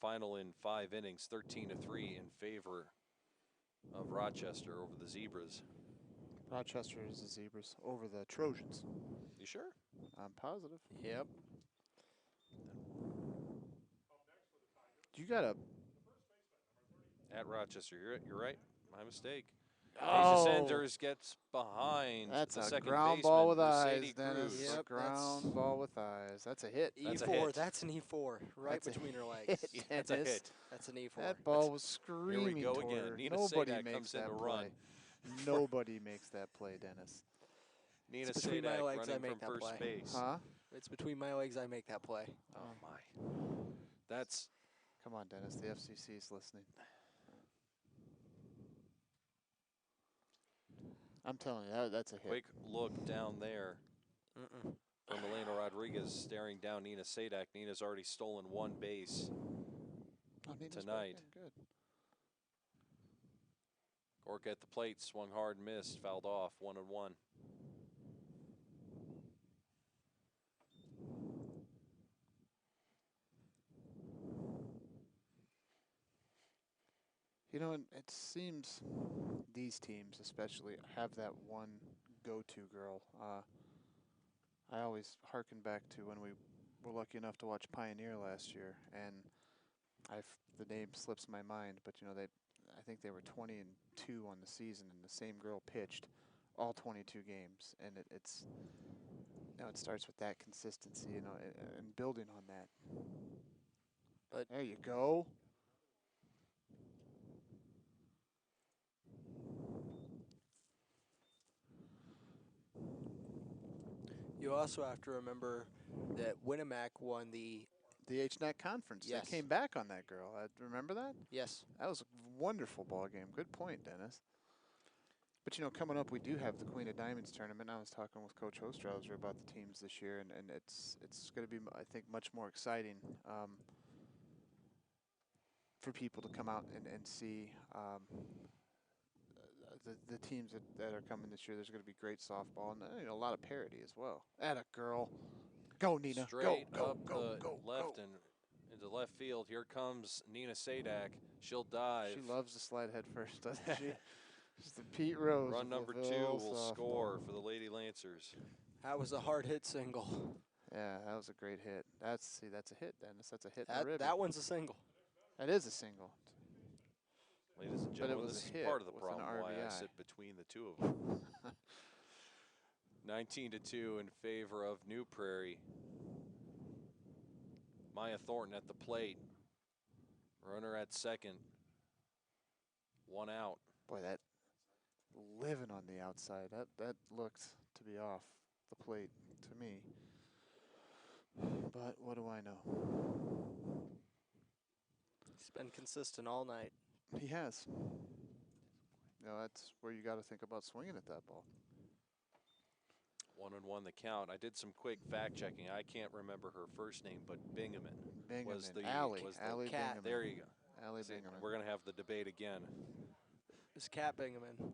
Final in 5 innings, 13-3 in favor of Rochester over the Zebras. Rochester is the Zebras over the Trojans. You sure? I'm positive. Yep. You got a... At Rochester, you're right. My mistake. Oh. Tasia Senders gets behind That's the a second ground baseman, ball with Mercedes eyes, Dennis. Cruz. Yep, ground ball with eyes. That's a hit. That's a E4, hit. that's an E4, right That's a between her legs. hit, That's a Dennis. hit. That's an E4. That ball was screaming Here we go toward again. her. Nina Nobody Sadak makes comes in that to play. run. Nobody makes that play, Dennis. Nina It's between my Sadak legs I running make from that first play. base. Huh? It's between my legs I make that play. Oh, my. That's... Come on, Dennis. The FCC is listening. I'm telling you, that's a hit. Quick look down there from Elena Rodriguez staring down Nina Sadak. Nina's already stolen 1 base tonight. Good. Gorka at the plate, swung hard, missed, fouled off, 1-1. You know, it seems these teams especially have that one go-to girl. I always harken back to when we were lucky enough to watch Pioneer last year, and the name slips my mind, but you know, I think they were 20-2 on the season, and the same girl pitched all 22 games, and it starts with that consistency, you know, and building on that. But there you go. You also have to remember that Winnemac won the HNAC conference. Yes. They came back on that girl. Remember that? Yes. That was a wonderful ball game. Good point, Dennis. But, you know, coming up, we do have the Queen of Diamonds tournament. I was talking with Coach Hostrauser about the teams this year, and it's going to be, I think, much more exciting for people to come out and see the teams that are coming this year. There's going to be great softball and a lot of parity as well. Atta girl, go Nina, Straight go, up the left and into left field. Here comes Nina Sadak. She'll dive. She loves to slide head first, doesn't she? She's the Pete Rose. Run of number Laville 2 will softball. score for the Lady Lancers. That was a hard hit single. Yeah, that was a great hit. That's a hit, Dennis. That's a hit in the ribbon. That one's a single. That is a single. Ladies and But it gentlemen, was this a is hit part of the with an problem why I RBI. sit between the two of them. 19-2 in favor of New Prairie. Maya Thornton at the plate. Runner at second. 1 out. Boy, that living on the outside, that looked to be off the plate to me. But what do I know? He's been consistent all night. He has. That's where you got to think about swinging at that ball. 1-1 the count. I did some quick fact checking. I can't remember her first name, but Bingaman was the Allie cat. Bingaman. There you go. Allie See, Bingaman. we're going to have the debate again. It's Cat Bingaman.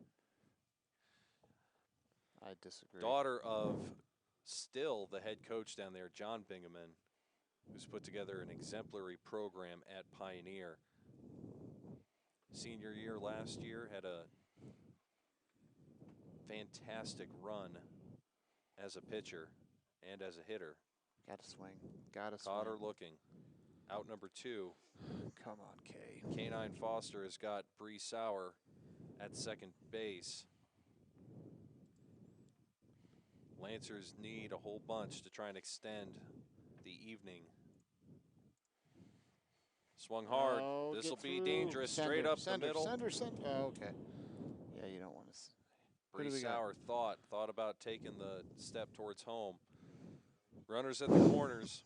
I disagree. Daughter of still the head coach down there, John Bingaman, who's put together an exemplary program at Pioneer. Senior year last year, had a fantastic run as a pitcher and as a hitter. Got to swing. Got to swing. Caught her looking. Out number 2. Come on, Kay. K9 Foster has got Bree Sauer at second base. Lancers need a whole bunch to try and extend the evening. Swung hard. Oh, this will be through. dangerous. Send straight her, up send the her, middle. Send her, send her. Oh, okay. Yeah, you don't want to. Bree Sauer thought about taking the step towards home. Runners at the corners.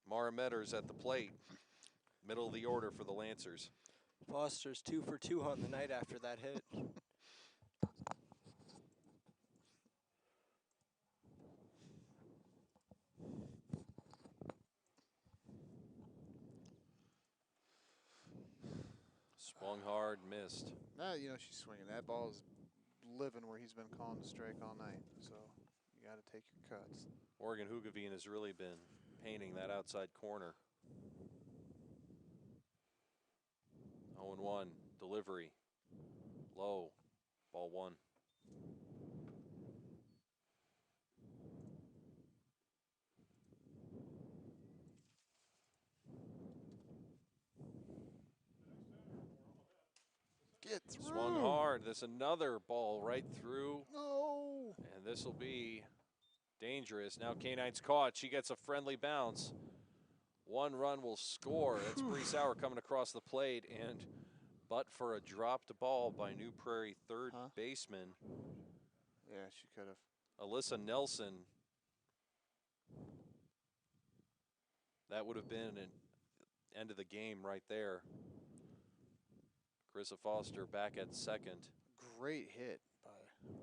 Mara Metters at the plate. Middle of the order for the Lancers. Foster's 2 for 2 on the night after that hit. Swung hard, missed. She's swinging. That ball is living where he's been calling the strike all night. So you got to take your cuts. Morgan Hugavine has really been painting that outside corner. 0-1 delivery. Low. Ball 1. Get through. Swung hard. This another ball right through. No. And this will be dangerous. Now K9's caught. She gets a friendly bounce. 1 run will score. That's Bree Sauer coming across the plate. And but for a dropped ball by New Prairie third baseman. Yeah, she could have. Alyssa Nelson. That would have been an end of the game right there. Carissa Foster back at second. Great hit by.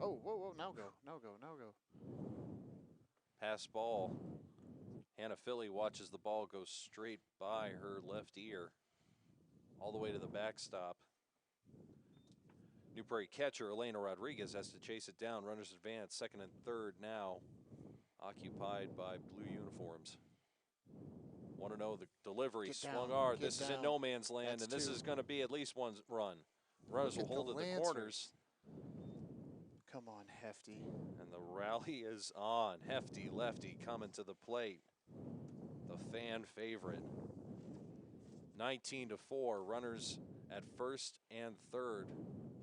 Oh, whoa, now go. Pass ball. Hannah Philly watches the ball go straight by her left ear, all the way to the backstop. New Prairie catcher Elena Rodriguez has to chase it down. Runners advance. Second and third now occupied by blue uniforms. 1-0 the delivery. Swung hard. This is in no man's land, and this is going to be at least 1 run. Runners will hold at the corners. Come on, Hefty. And the rally is on. Hefty lefty coming to the plate. The fan favorite. 19-4. Runners at first and third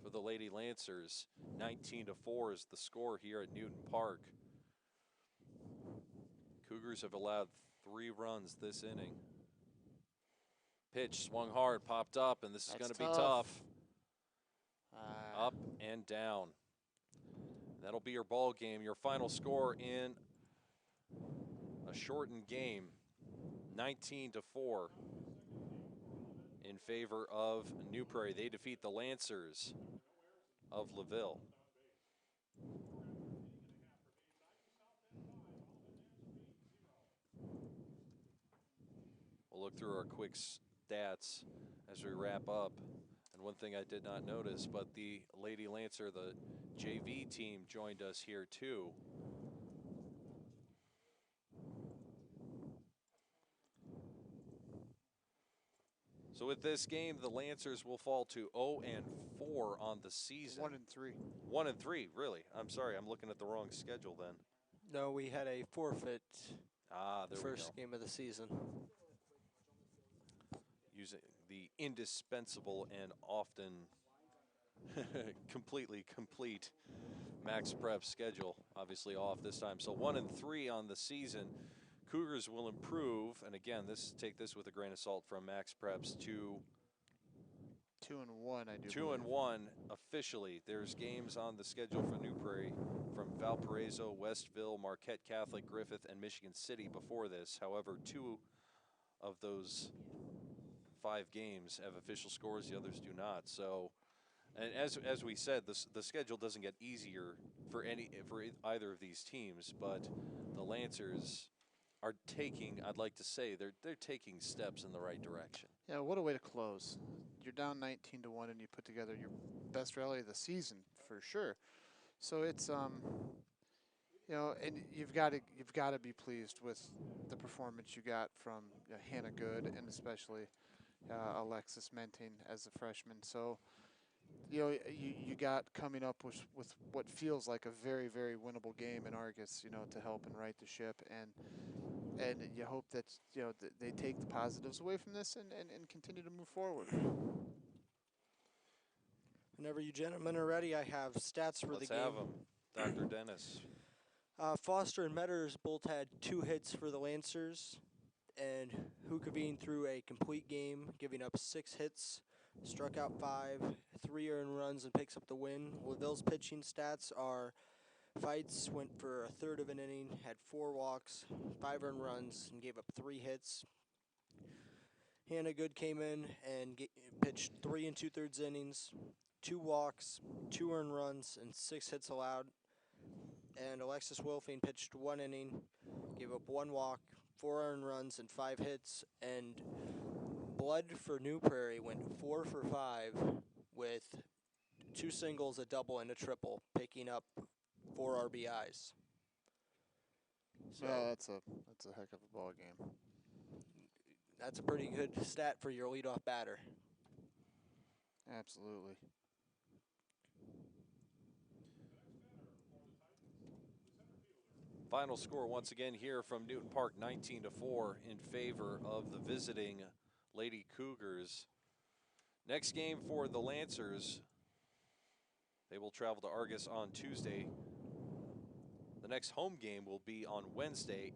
for the Lady Lancers. 19-4 is the score here at Newton Park. Cougars have allowed 3 runs this inning. Pitch swung hard, popped up, and this is going to be tough. Up and down. That'll be your ball game. Your final score in a shortened game, 19-4 in favor of New Prairie. They defeat the Lancers of Laville. We'll look through our quick stats as we wrap up. And one thing I did not notice, but the Lady Lancer, the JV team, joined us here too. So with this game, the Lancers will fall to 0-4 on the season. 1-3. 1-3, really? I'm sorry, I'm looking at the wrong schedule then. No, we had a forfeit There the we first go. game of the season. Using the indispensable and often completely complete Max Prep schedule, obviously off this time. So 1-3 on the season. Cougars will improve, and again, take this with a grain of salt from Max Preps to 2-1, I do 2-1 officially. There's games on the schedule for New Prairie from Valparaiso, Westville, Marquette Catholic, Griffith, and Michigan City before this. However, 2 of those 5 games have official scores, the others do not. So, and as we said, the schedule doesn't get easier for either of these teams, but the Lancers are taking, I'd like to say, they're taking steps in the right direction. Yeah, what a way to close. You're down 19-1 and you put together your best rally of the season for sure. So it's and you've got to be pleased with the performance you got from Hannah Good and especially Alexis Menting as a freshman. So you got coming up with what feels like a very, very winnable game in Argus, to help and right the ship, and you hope that they take the positives away from this and continue to move forward. Whenever you gentlemen are ready, I have stats for Let's the game. have them, Dr. Dennis. Foster and Metters both had 2 hits for the Lancers, and Hookavine threw a complete game, giving up 6 hits, struck out 5, 3 earned runs, and picks up the win. Laville's pitching stats are Fights went for a third of an inning, had 4 walks, 5 earned runs, and gave up 3 hits. Hannah Good came in and pitched 3 2/3 innings, 2 walks, 2 earned runs, and 6 hits allowed. And Alexis Wolfing pitched 1 inning, gave up 1 walk, 4 earned runs, and 5 hits. And Blood for New Prairie went 4 for 5 with 2 singles, a double, and a triple, picking up 4 RBIs. So that's a heck of a ball game. That's a pretty good stat for your leadoff batter. Absolutely. Final score once again here from Newton Park, 19-4 in favor of the visiting Lady Cougars. Next game for the Lancers, they will travel to Argus on Tuesday. The next home game will be on Wednesday,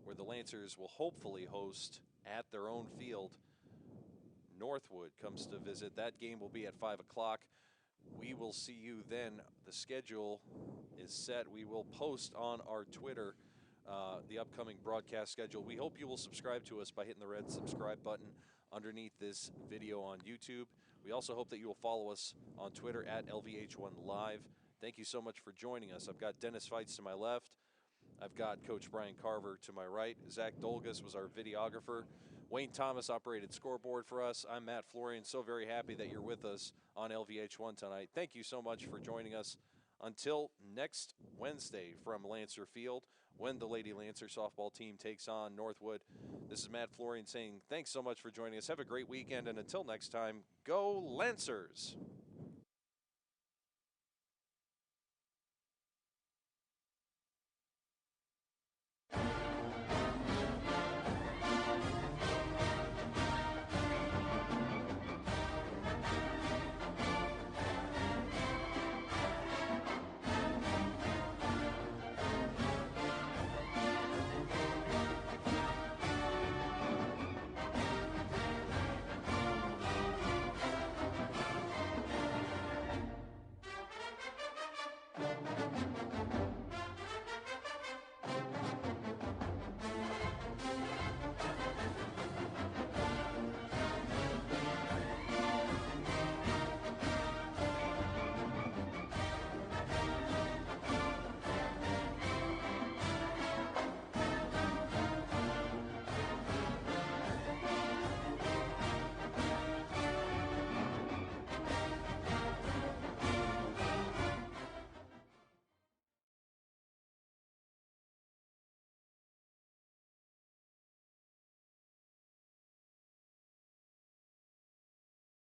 where the Lancers will hopefully host at their own field. Northwood comes to visit. That game will be at 5 o'clock. We will see you then. The schedule is set. We will post on our Twitter the upcoming broadcast schedule. We hope you will subscribe to us by hitting the red subscribe button underneath this video on YouTube. We also hope that you will follow us on Twitter at LVH1Live. Thank you so much for joining us. I've got Dennis Feitz to my left. I've got Coach Brian Carver to my right. Zach Dolgus was our videographer. Wayne Thomas operated scoreboard for us. I'm Matt Florian. So very happy that you're with us on LVH1 tonight. Thank you so much for joining us. Until next Wednesday from Lancer Field, when the Lady Lancer softball team takes on Northwood. This is Matt Florian saying thanks so much for joining us. Have a great weekend, and until next time, go Lancers!